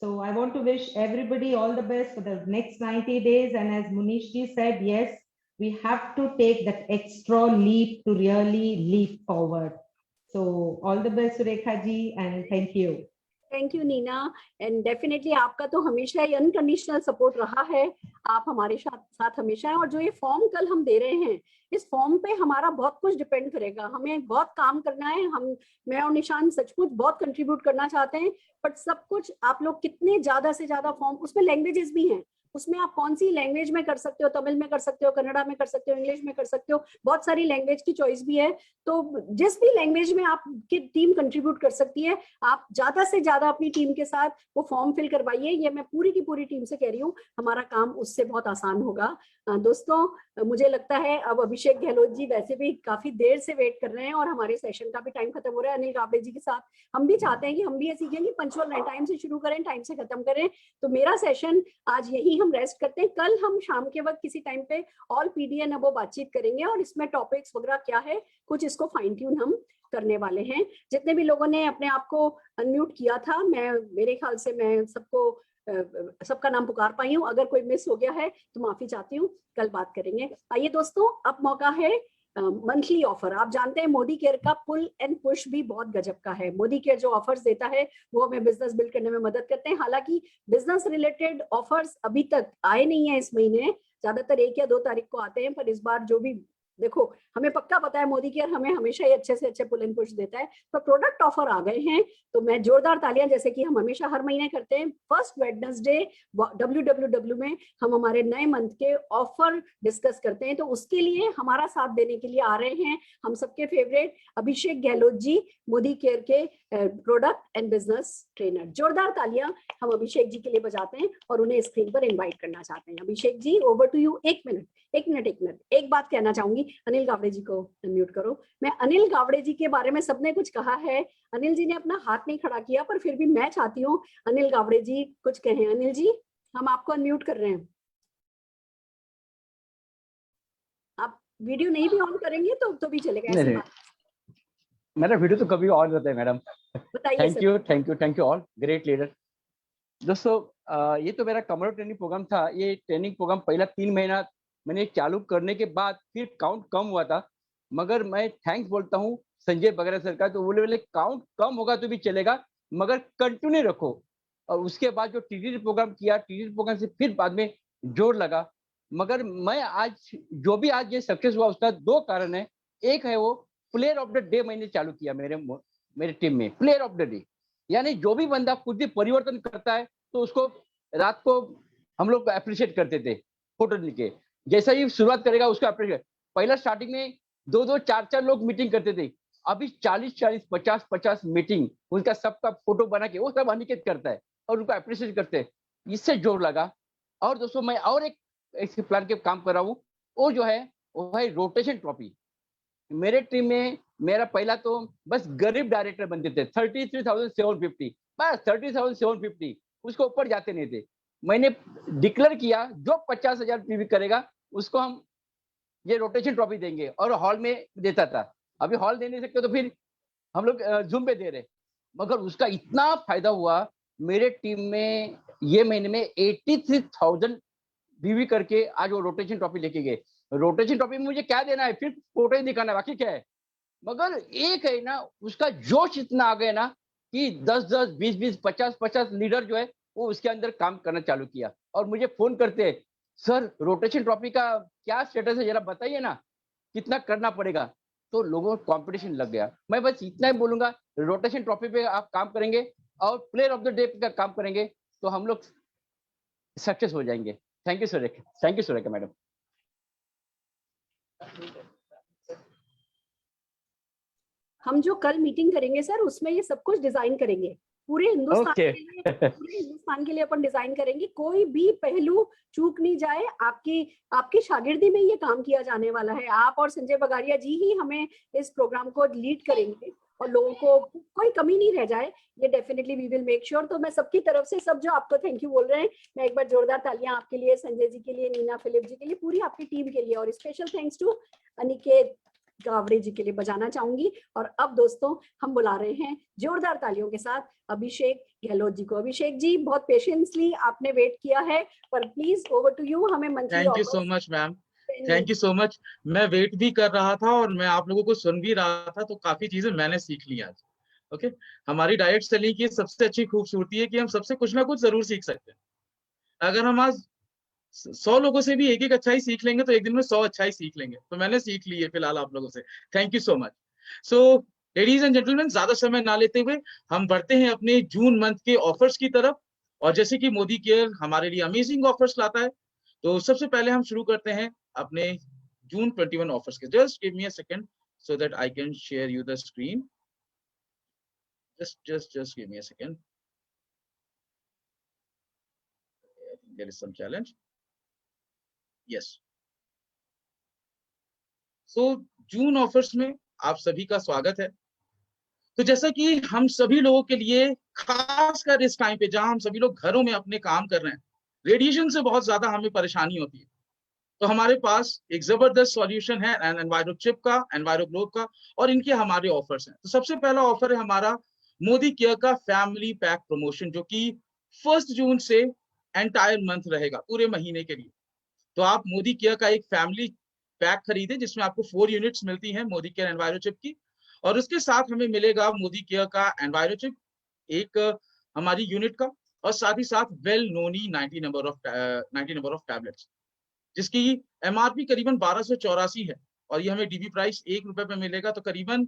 So I want to wish everybody all the best for the next 90 days. And as Munish ji said, yes, we have to take that extra leap to really leap forward. So all the best, Surekha ji, and thank you. Thank you Neena, and definitely आपका तो हमेशा ही unconditional support रहा है, आप हमारे साथ हमेशा हैं। और जो ये फॉर्म कल हम दे रहे हैं, इस फॉर्म पे हमारा बहुत कुछ डिपेंड करेगा, हमें बहुत काम करना है। मैं और निशान सचमुच बहुत कंट्रीब्यूट करना चाहते हैं, बट सब कुछ आप लोग कितने ज्यादा से ज्यादा फॉर्म, उसमें लैंग्वेजेस भी हैं, उसमें आप कौन सी लैंग्वेज में कर सकते हो, तमिल में कर सकते हो, कन्नड़ा में कर सकते हो, इंग्लिश में कर सकते हो, बहुत सारी लैंग्वेज की चॉइस भी है। तो जिस भी लैंग्वेज में आपकी टीम कंट्रीब्यूट कर सकती है, आप ज्यादा से ज्यादा अपनी टीम के साथ वो फॉर्म फिल करवाइए। ये मैं पूरी की पूरी टीम से कह रही हूँ, हमारा काम उससे बहुत आसान होगा। दोस्तों मुझे लगता है अब अभिषेक गहलोत जी वैसे भी काफी देर से वेट कर रहे हैं और हमारे सेशन का भी टाइम खत्म हो रहा है। अनिल गावड़े जी के साथ हम भी चाहते हैं कि हम भी ये सीखें कि पंचुअल रहें, टाइम से शुरू करें, टाइम से खत्म करें। तो मेरा सेशन आज यही हम रेस्ट करते हैं। कल हम शाम के वक्त किसी टाइम पे ऑल पीडीएन अब बातचीत करेंगे और इसमें टॉपिक्स वगैरह क्या है, कुछ इसको फाइन ट्यून हम करने वाले हैं। जितने भी लोगों ने अपने आप को अनम्यूट किया था, मेरे ख्याल से मैं सबका नाम पुकार पाई हूँ। अगर कोई मिस हो गया है तो माफी चाहती हूँ, कल बात करेंगे। आइए दोस्तों, अब मौका है मंथली ऑफर। आप जानते हैं मोदी केयर का पुल एंड पुश भी बहुत गजब का है। मोदी केयर जो ऑफर्स देता है वो हमें बिजनेस बिल्ड करने में मदद करते हैं। हालांकि बिजनेस रिलेटेड ऑफर्स अभी तक आए नहीं है इस महीने, ज्यादातर 1 या 2 तारीख को आते हैं, पर इस बार जो भी देखो, हमें पक्का पता है मोदी केयर हमें हमेशा ही अच्छे से अच्छे पुल एंड पुश देता है। तो प्रोडक्ट ऑफर आ गए हैं, तो मैं जोरदार तालियां, जैसे कि हम हमेशा हर महीने करते हैं, फर्स्ट वेडनेसडे WWW में हम हमारे नए मंथ के ऑफर डिस्कस करते हैं। तो उसके लिए हमारा साथ देने के लिए आ रहे हैं हम सबके फेवरेट अभिषेक गहलोत जी, मोदी केयर के प्रोडक्ट एंड बिजनेस ट्रेनर। जोरदार तालियां हम अभिषेक जी के लिए बजाते हैं और उन्हें स्क्रीन पर इन्वाइट करना चाहते हैं। Abhishek ji, over to you. एक मिनट, एक बात कहना चाहूंगी, अनिल गावड़े जी को अनम्यूट करो। मैं अनिल गावड़े जी के बारे में सबने कुछ कहा है, अनिल जी ने अपना हाथ नहीं खड़ा किया, पर फिर भी मैं चाहती हूँ अनिल गावड़े जी कुछ कहें। अनिल जी, हम आपको अनम्यूट कर रहे हैं। आप वीडियो नहीं भी ऑन करेंगे तो भी चलेगा, ऐसी नहीं, बात। मेरा वीडियो तो कभी ऑन रहता है मैडम। बताइए thank you all great leader. दोस्तों, ये तो मेरा कमांडो ट्रेनिंग प्रोग्राम था। ये ट्रेनिंग प्रोग्राम पहला 3 महीना मैंने चालू करने के बाद फिर काउंट कम हुआ था, मगर मैं थैंक्स बोलता हूँ संजय बगरा सर का। तो बोले काउंट कम होगा तो भी चलेगा, मगर कंटिन्यू रखो। और उसके बाद जो टीटी प्रोग्राम किया, टीटी प्रोग्राम से फिर बाद में जोर लगा। मगर मैं आज जो भी आज ये सक्सेस हुआ उसका 2 कारण है। एक है वो प्लेयर ऑफ द डे मैंने चालू किया मेरे टीम में। प्लेयर ऑफ द डे यानी जो भी बंदा कुछ भी परिवर्तन करता है तो उसको रात को हम लोग अप्रिशिएट करते थे, फोटो लेके। जैसा ही शुरुआत करेगा उसका अप्रिशिएट। पहला स्टार्टिंग में 2-2 4-4 लोग मीटिंग करते थे, अभी 40-40 50-50 मीटिंग, उनका सबका फोटो बना के वो सब अनिकेत करता है और उनको अप्रिशिएट करते हैं। इससे जोर लगा। और दोस्तों, मैं और एक प्लान के काम कर रहा हूँ, वो जो है वो है रोटेशन ट्रॉफी। मेरे टीम में मेरा पहला तो बस गरीब डायरेक्टर बनते थे, 33,750, बस 30,750, उसको ऊपर जाते नहीं थे। मैंने डिक्लेयर किया जो 50,000 पीवी करेगा उसको हम ये रोटेशन ट्रॉफी देंगे, और हॉल में देता था। अभी हॉल दे नहीं सकते तो फिर हम लोग जूम पे दे रहे, मगर उसका इतना फायदा हुआ। मेरे टीम में ये महीने में 83,000 बीवी करके आज वो रोटेशन ट्रॉफी लेके गए। रोटेशन ट्रॉफी में मुझे क्या देना है, फिर फोटो ही दिखाना है, बाकी क्या है। मगर एक है ना, उसका जोश इतना आ गया ना कि 10-10, 20-20, 50-50 लीडर जो है वो उसके अंदर काम करना चालू किया। और मुझे फोन करते हैं, सर रोटेशन ट्रॉफी का क्या स्टेटस है, जरा बताइए ना, कितना करना पड़ेगा। तो लोगों को कॉम्पिटिशन लग गया। मैं बस इतना ही बोलूंगा, रोटेशन ट्रॉफी पे आप काम करेंगे और प्लेयर ऑफ द डे का काम करेंगे तो हम लोग सक्सेस हो जाएंगे। Thank you Surekha, thank you Surekha madam. हम जो कल मीटिंग करेंगे सर, उसमें ये सब कुछ डिजाइन करेंगे पूरे हिंदुस्तान के लिए। पूरे हिंदुस्तान के लिए अपन डिजाइन करेंगे, कोई भी पहलू चूक नहीं जाए। आपकी शागिर्दी में ये काम किया जाने वाला है। आप और संजय बगाड़िया जी ही हमें इस प्रोग्राम को लीड करेंगे और लोगों को कोई कमी नहीं रह जाए, ये definitely we will make sure. तो मैं सबकी तरफ से, सब जो आपको थैंक यू बोल रहे हैं, मैं एक बार जोरदार तालियां आपके लिए, संजय जी के लिए, नीना फिलिप जी के लिए, पूरी आपकी टीम के लिए, और special thanks to Aniket Gawde ji के लिए बजाना चाहूंगी। और अब दोस्तों हम बुला रहे हैं जोरदार तालियों के साथ अभिषेक गहलोत जी को। अभिषेक जी, बहुत पेशेंसली आपने वेट किया है, पर प्लीज ओवर टू यू। हमें मंच की thank you so much ma'am, thank you so much. मैं वेट भी कर रहा था और मैं आप लोगों को सुन भी रहा था, तो काफी चीजें मैंने सीख ली आज। ओके, हमारी डायरेक्ट सेलिंग की सबसे अच्छी खूबसूरती है कि हम सबसे कुछ ना कुछ जरूर सीख सकते हैं। अगर हम आज 100 लोगों से भी एक अच्छाई सीख लेंगे तो एक दिन में 100 अच्छाई सीख लेंगे। तो मैंने सीख ली है फिलहाल आप लोगों से। Thank you so much. So ladies and gentleman, ज्यादा समय ना लेते हुए हम बढ़ते हैं अपने जून मंथ के ऑफर्स की तरफ। और जैसे कि मोदी केयर हमारे लिए अमेजिंग ऑफर्स लाता है, तो सबसे पहले हम शुरू करते हैं अपने जून 21 ऑफर्स के। Just give me a second so that I can share you the screen. Just give me a second. I think there is some challenge. Yes. So June offers में आप सभी का स्वागत है। तो जैसा कि हम सभी लोगों के लिए, खासकर इस टाइम पे जहां हम सभी लोग घरों में अपने काम कर रहे हैं, रेडिएशन से बहुत ज्यादा हमें परेशानी होती है, तो हमारे पास एक जबरदस्त सॉल्यूशन है एनवायरोचिप का, एनवायरोग्लोब का, और इनके हमारे ऑफर्स हैं। तो सबसे पहला ऑफर है हमारा मोदी केयर का फैमिली पैक प्रमोशन, जो कि 1 जून से एंटायर मंथ रहेगा, पूरे महीने के लिए। तो आप मोदी केयर का एक फैमिली पैक खरीदें जिसमें आपको 4 यूनिट्स मिलती हैं मोदी केयर एनवायरोचिप की, और उसके साथ हमें मिलेगा मोदी केयर का एनवायरोचिप एक हमारी यूनिट का, और साथ ही साथ well noni 90 number of tablets, जिसकी एमआरपी करीबन 1284 है, और ये हमें डीबी प्राइस 1 रुपए पे मिलेगा। तो करीबन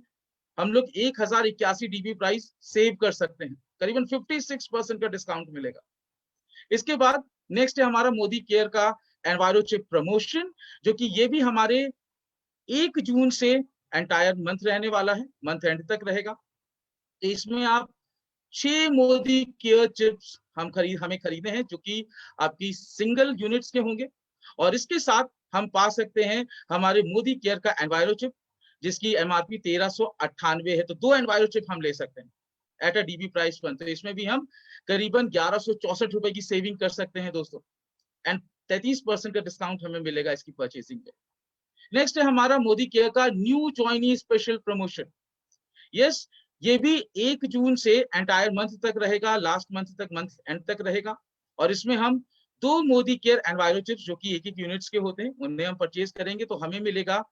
हम लोग 1081 डीबी प्राइस सेव कर सकते हैं, करीबन 56% का डिस्काउंट मिलेगा। इसके बाद नेक्स्ट है हमारा मोदी केयर का एनवायरोचिप प्रमोशन, जो कि ये भी हमारे 1 जून से एंटायर मंथ रहने वाला है, मंथ एंड तक रहेगा। तो इसमें आप 6 मोदी केयर चिप्स हमें खरीदने हैं, जो कि आपकी सिंगल यूनिट्स के होंगे, और इसके साथ हम पा सकते हैं हमारे मोदी केयर का एनवायरो चिप, जिसकी एमआरपी 1398 है। तो 2 एनवायरो चिप हम ले सकते हैं एट अ डीबी प्राइस 1। तो इसमें भी हम करीबन 1164 रुपए की सेविंग कर सकते हैं दोस्तों, एंड 33% का डिस्काउंट हमें मिलेगा इसकी परचेसिंग पे। नेक्स्ट है हमारा मोदी केयर का new joinee special promotion. Yes, ये भी 1 जून से एंटायर मंथ तक रहेगा, लास्ट मंथ तक, मंथ एंड तक रहेगा। और इसमें हम 2 मोदी केयर एनवायरो चिप्स जो कि 1-1 यूनिट्स के होते हैं, उन्हें हम परचेज करेंगे तो हमें मिलेगा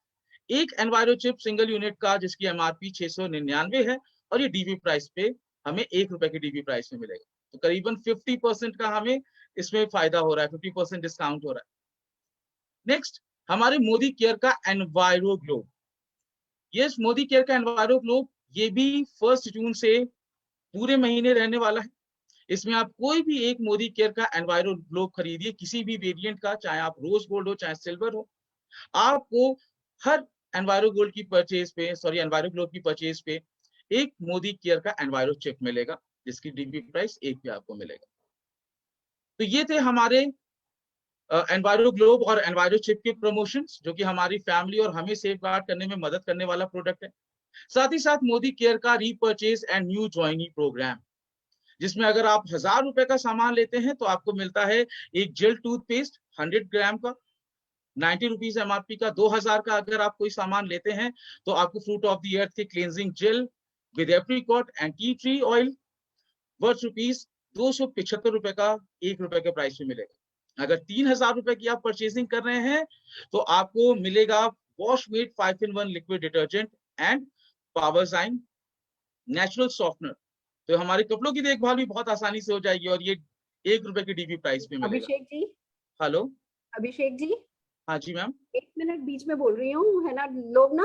एक एनवायरो चिप सिंगल यूनिट का, जिसकी एमआरपी 699 है, और ये डीबी प्राइस पे हमें 1 रुपए की डीबी प्राइस में मिलेगा। तो करीबन 50% का हमें इसमें फायदा हो रहा है, 50% डिस्काउंट हो रहा है। नेक्स्ट हमारे मोदी केयर का enviro globe. Yes, Modi care का एनवायरो ग्लोब ये भी 1 जून से पूरे महीने रहने वाला है। इसमें आप कोई भी एक मोदी केयर का एनवायरो ग्लोब खरीदिए, किसी भी वेरिएंट का, चाहे आप रोज गोल्ड हो चाहे सिल्वर हो, आपको हर एनवायरो ग्लोब की परचेज पे एक मोदी केयर का एनवायरो चिप मिलेगा, जिसकी डीबी प्राइस 1 पे आपको मिलेगा। तो ये थे हमारे एनवायरो ग्लोब और एनवायरो चिप के प्रमोशंस, जो कि हमारी फैमिली और हमें सेफ गार्ड करने में मदद करने वाला प्रोडक्ट है। साथ ही साथ मोदी केयर का repurchase and new joinee program, जिसमें अगर आप 1000 रुपए का सामान लेते हैं तो आपको मिलता है एक जेल टूथपेस्ट 100 ग्राम का, 90 रुपीज एमआरपी का। 2000 का अगर आप कोई सामान लेते हैं तो आपको फ्रूट ऑफ द अर्थ के cleansing gel with apricot and tea tree oil worth rupees 275 रुपए का 1 रुपए के प्राइस में मिलेगा। अगर 3000 रुपए की आप परचेजिंग कर रहे हैं तो आपको मिलेगा Washmate 5-in-1 liquid detergent and पावरजाइन नेचुरल सॉफ्टनर। तो हमारे कपड़ों की देखभाल भी बहुत आसानी से हो जाएगी, और ये 1 रुपए की डीबी प्राइस पे मिलेगा। अभिषेक जी, हेलो, अभिषेक जी, हाँ जी मैम, 1 मिनट बीच में बोल रही हूँ, है ना, लोग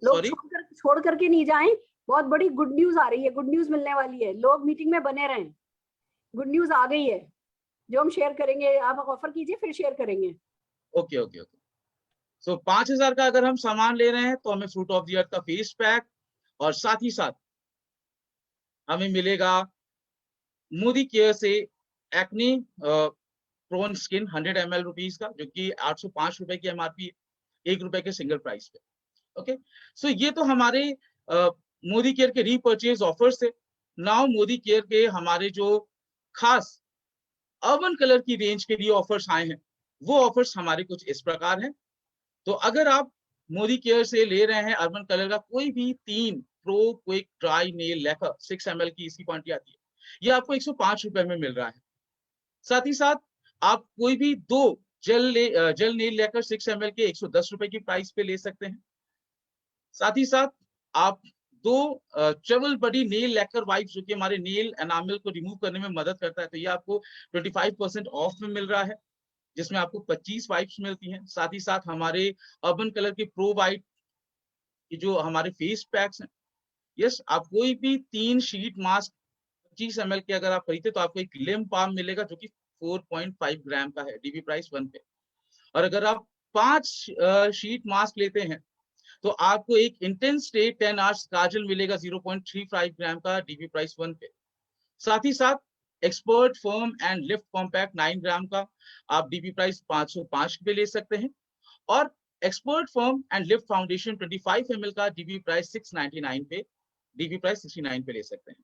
Sorry? छोड़ करके नहीं जाएं। बहुत बड़ी गुड न्यूज आ रही है, गुड न्यूज मिलने वाली है, लोग मीटिंग में बने रहें। गुड न्यूज आ गई है जो हम शेयर करेंगे, आप ऑफर कीजिए फिर शेयर करेंगे। Okay okay okay. सो 5000 का अगर हम सामान ले रहे हैं तो हमें फ्रूट ऑफ द अर्थ का फेस पैक, और साथ ही साथ हमें मिलेगा मोदी केयर से acne prone skin 100 ml rupees का, जो कि 805 रुपए की एमआरपी, 1 रुपए के सिंगल प्राइस पे। ओके, सो ये तो हमारे मोदी केयर के रीपर्चेज ऑफर्स थे। नाउ मोदी केयर के हमारे जो खास अर्बन कलर की रेंज के लिए ऑफर्स आए हैं, वो ऑफर्स हमारे कुछ इस प्रकार हैं। तो अगर आप मोदी केयर से ले रहे हैं अर्बन कलर का कोई भी 3 pro quick dry nail lacquer 6 ml की इसकी क्वांटिटी आती है, ये आपको 105 रुपए में मिल रहा है। साथ ही साथ आप कोई भी 2 जेल नेल लैकर 6 ml के 110 रुपए की प्राइस पे ले सकते हैं। साथ ही साथ आप 2 ट्रेवल बडी नेल लैकर वाइप्स, जो कि हमारे नेल एनामल को रिमूव करने में मदद करता है, तो ये आपको 25% ऑफ में मिल रहा है, जिसमें आपको 25 वाइप्स मिलती हैं। साथ ही साथ हमारे अर्बन कलर के प्रो वाइट की जो हमारे फेस पैक्स हैं, यस, आप कोई भी 3 शीट मास्क 25 ml के अगर आप खरीदते तो आपको एक लिम पाम मिलेगा, जो कि 4.5 ग्राम का है, डीबी प्राइस 1 पे। और अगर आप 5 शीट मास्क लेते हैं तो आपको एक इंटेंस स्टे 10 आवर्स काजल मिलेगा 0.35 ग्राम का, डीबी प्राइस 1 पे। साथ ही साथ expert firm and lift compact 9 ग्राम का आप डीबी प्राइस 505 पे ले सकते हैं, और expert firm and lift foundation 25 ml का डीबी प्राइस 699 पे, डीबी प्राइस 69 पे ले सकते हैं।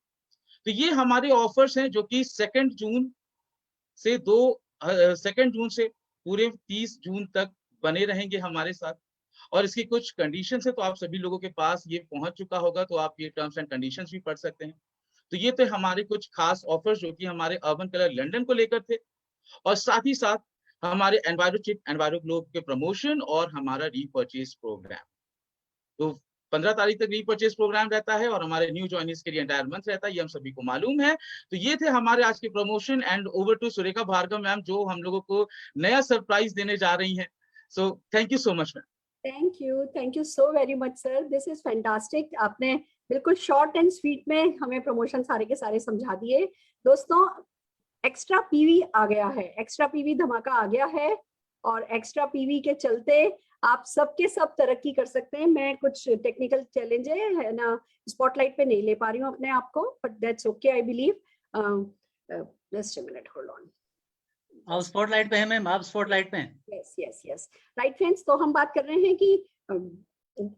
तो ये हमारे ऑफर्स हैं जो कि 2 जून से पूरे 30 जून तक बने रहेंगे हमारे साथ। और इसकी कुछ कंडीशंस है, तो आप सभी लोगों के पास ये पहुंच चुका होगा, तो आप ये टर्म्स एंड कंडीशंस भी पढ़ सकते हैं। तो ये थे हमारे कुछ खास ऑफर्स जो कि हमारे अर्बन कलर लंदन को लेकर थे, और साथ ही साथ हमारे एनवायरो चिप, एनवायरो ग्लोब के प्रमोशन और हमारा रीपर्चेज प्रोग्राम। तो 15 तारीख तक रीपर्चेज प्रोग्राम रहता है, और हमारे न्यू ज्वाइनिंग्स के लिए एंटायर मंथ रहता है, ये हम सभी को मालूम है। तो ये थे हमारे आज के promotion, and over to Surekha Bhargava ma'am, जो हम लोगों को नया सरप्राइज देने जा रही हैं। So thank you so much ma'am. Thank you so very much sir, this is fantastic. आपने बिल्कुल शॉर्ट एंड स्वीट में हमें प्रमोशन सारे के सारे समझा दिए। दोस्तों, एक्स्ट्रा पीवी आ गया है, एक्स्ट्रा पीवी धमाका आ गया है, और एक्स्ट्रा पीवी के चलते आप सबके सब तरक्की कर सकते हैं। मैं कुछ टेक्निकल चैलेंज है ना, स्पॉटलाइट पे नहीं ले पा रही हूँ अपने आप को, but that's okay, I believe. Just a minute, hold on. आप स्पॉटलाइट पे हैं मैम, आप स्पॉटलाइट पे हैं। Yes yes yes right friends, तो हम बात कर रहे हैं कि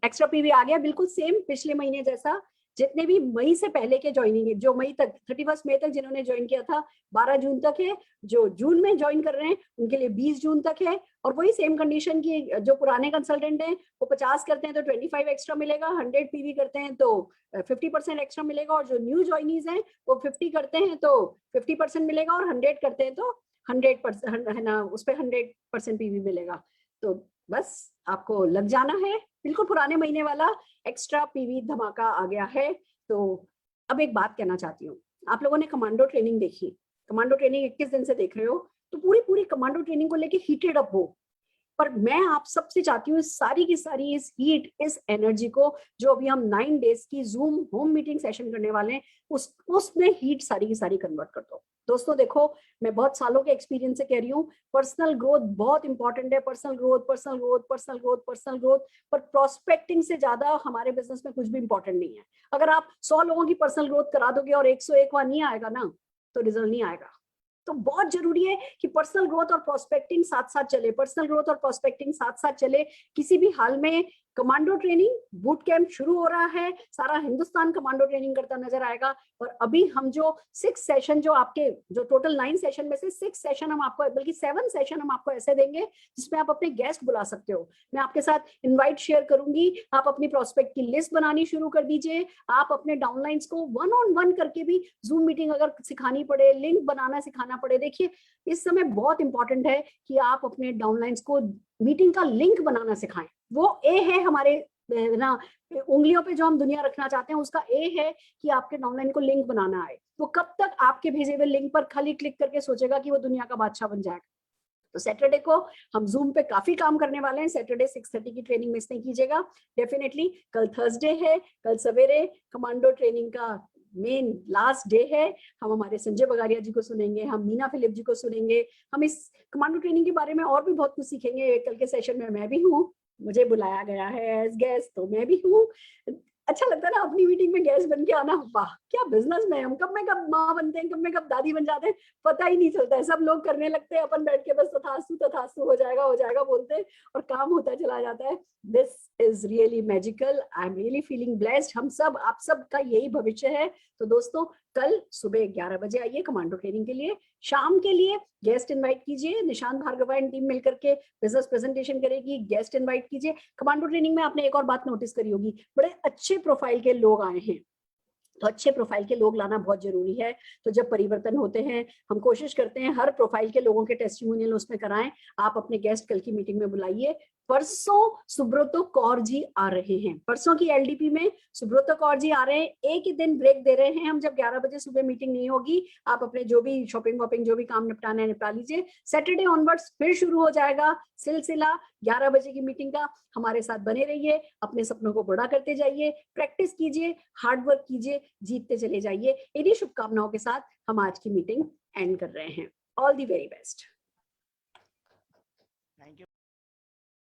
एक्स्ट्रा पीवी आ गया, बिल्कुल सेम पिछले महीने जैसा। जितने भी मई से पहले के ज्वाइनिंग, जो मई तक 31 मई तक जिन्होंने ज्वाइन किया था 12 जून तक है, जो जून में ज्वाइन कर रहे हैं उनके लिए 20 जून तक है। और वही सेम कंडीशन की, जो पुराने कंसल्टेंट हैं वो 50 करते हैं तो 25 एक्स्ट्रा मिलेगा, 100 पीवी करते हैं तो 50% एक्स्ट्रा मिलेगा, और जो न्यू ज्वाइनीज हैं वो 50 करते हैं तो 50% मिलेगा, और 100 करते हैं तो 100% है ना, उस पर 100% पीवी मिलेगा। तो बस आपको लग जाना है, बिल्कुल पुराने महीने वाला एक्स्ट्रा पीवी धमाका आ गया है। तो अब एक बात कहना चाहती हूँ, आप लोगों ने कमांडो ट्रेनिंग देखी, कमांडो ट्रेनिंग 21 दिन से देख रहे हो, तो पूरी कमांडो ट्रेनिंग को लेके हीटेड अप हो। पर मैं आप सबसे चाहती हूँ इस सारी की सारी इस हीट, इस एनर्जी को, जो अभी हम 9 डेज की जूम होम मीटिंग सेशन करने वाले हैं, उसमें हीट सारी की सारी कन्वर्ट कर दो। दोस्तों देखो, मैं बहुत सालों के एक्सपीरियंस से कह रही हूँ, पर्सनल ग्रोथ बहुत इंपॉर्टेंट है, personal growth personal growth personal growth personal growth, पर प्रोस्पेक्टिंग से ज्यादा हमारे बिजनेस में कुछ भी इंपॉर्टेंट नहीं है। अगर आप 100 लोगों की पर्सनल ग्रोथ करा दोगे और 101वां नहीं आएगा ना, तो रिजल्ट नहीं आएगा। तो बहुत जरूरी है कि पर्सनल ग्रोथ और प्रोस्पेक्टिंग साथ साथ चले, पर्सनल ग्रोथ और प्रोस्पेक्टिंग साथ साथ चले किसी भी हाल में। कमांडो ट्रेनिंग बूट कैंप शुरू हो रहा है, सारा हिंदुस्तान कमांडो ट्रेनिंग करता नजर आएगा। और अभी हम जो 6 सेशन, जो आपके जो टोटल 9 सेशन में से 6 सेशन हम आपको, बल्कि 7 सेशन हम आपको ऐसे देंगे जिसमें आप अपने गेस्ट बुला सकते हो। मैं आपके साथ इनवाइट शेयर करूंगी, आप अपनी प्रोस्पेक्ट की लिस्ट बनानी शुरू कर दीजिए। आप अपने डाउनलाइंस को 1-on-1 करके भी जूम मीटिंग अगर सिखानी पड़े, लिंक बनाना सिखाना पड़े, देखिए इस समय बहुत इंपॉर्टेंट है कि आप अपने डाउनलाइंस को मीटिंग का लिंक बनाना सिखाएं। वो ए है हमारे ना उंगलियों पे जो हम दुनिया रखना चाहते हैं, उसका ए है कि आपके डाउनलाइन को लिंक बनाना आए। वो कब तक आपके भेजे हुए लिंक पर खाली क्लिक करके सोचेगा कि वो दुनिया का बादशाह बन जाएगा। तो सैटरडे को हम जूम पे काफी काम करने वाले हैं। सैटरडे 6:30 की ट्रेनिंग मिस नहीं कीजिएगा डेफिनेटली। कल थर्सडे है, कल सवेरे कमांडो ट्रेनिंग का मेन लास्ट डे है। हम हमारे संजय बगारिया जी को सुनेंगे, हम मीना फिलिप जी को सुनेंगे, हम इस कमांडो ट्रेनिंग के बारे में और भी बहुत कुछ सीखेंगे। कल के सेशन में मैं भी हूँ, मुझे बुलाया गया है एज गेस्ट, तो मैं भी हूँ। अच्छा लगता है ना अपनी मीटिंग में गेस्ट बन के आना। वाह क्या बिजनेस में हम, कब में कब माँ बनते हैं, कब में कब दादी बन जाते हैं, पता ही नहीं चलता है। सब लोग करने लगते हैं, अपन बैठ के बस तथास्तु तथास्तु हो जाएगा बोलते हैं और काम होता चला जाता है। This is really magical, I am really feeling blessed. हम सब, आप सब का यही भविष्य है। तो दोस्तों कल सुबह 11 बजे आइए कमांडो ट्रेनिंग के लिए। शाम के लिए गेस्ट इनवाइट कीजिए, निशांत भार्गवा एंड टीम मिलकर के बिजनेस प्रेजेंटेशन करेगी, गेस्ट इनवाइट कीजिए। कमांडो ट्रेनिंग में आपने एक और बात नोटिस करी होगी, बड़े अच्छे प्रोफाइल के लोग आए हैं, तो अच्छे प्रोफाइल के लोग लाना बहुत जरूरी है। तो जब परिवर्तन होते हैं, हम कोशिश करते हैं हर प्रोफाइल के लोगों के टेस्टिमोनियल उसमें कराएं। आप अपने गेस्ट कल की मीटिंग में बुलाइए। परसों सुब्रतो कौर जी आ रहे हैं, परसों की एलडीपी में सुब्रतो कौर जी आ रहे हैं। एक ही दिन ब्रेक दे रहे हैं हम, जब 11 बजे सुबह मीटिंग नहीं होगी। आप अपने जो भी शॉपिंग वॉपिंग जो भी काम निपटाना है निपटा लीजिए। सैटरडे ऑनवर्ड्स फिर शुरू हो जाएगा सिलसिला 11 बजे की मीटिंग का। हमारे साथ बने रहिए, अपने सपनों को बड़ा करते जाइए, प्रैक्टिस कीजिए, हार्डवर्क कीजिए, जीतते चले जाइए। इन्हीं शुभकामनाओं के साथ हम आज की मीटिंग एंड कर रहे हैं। All the very best.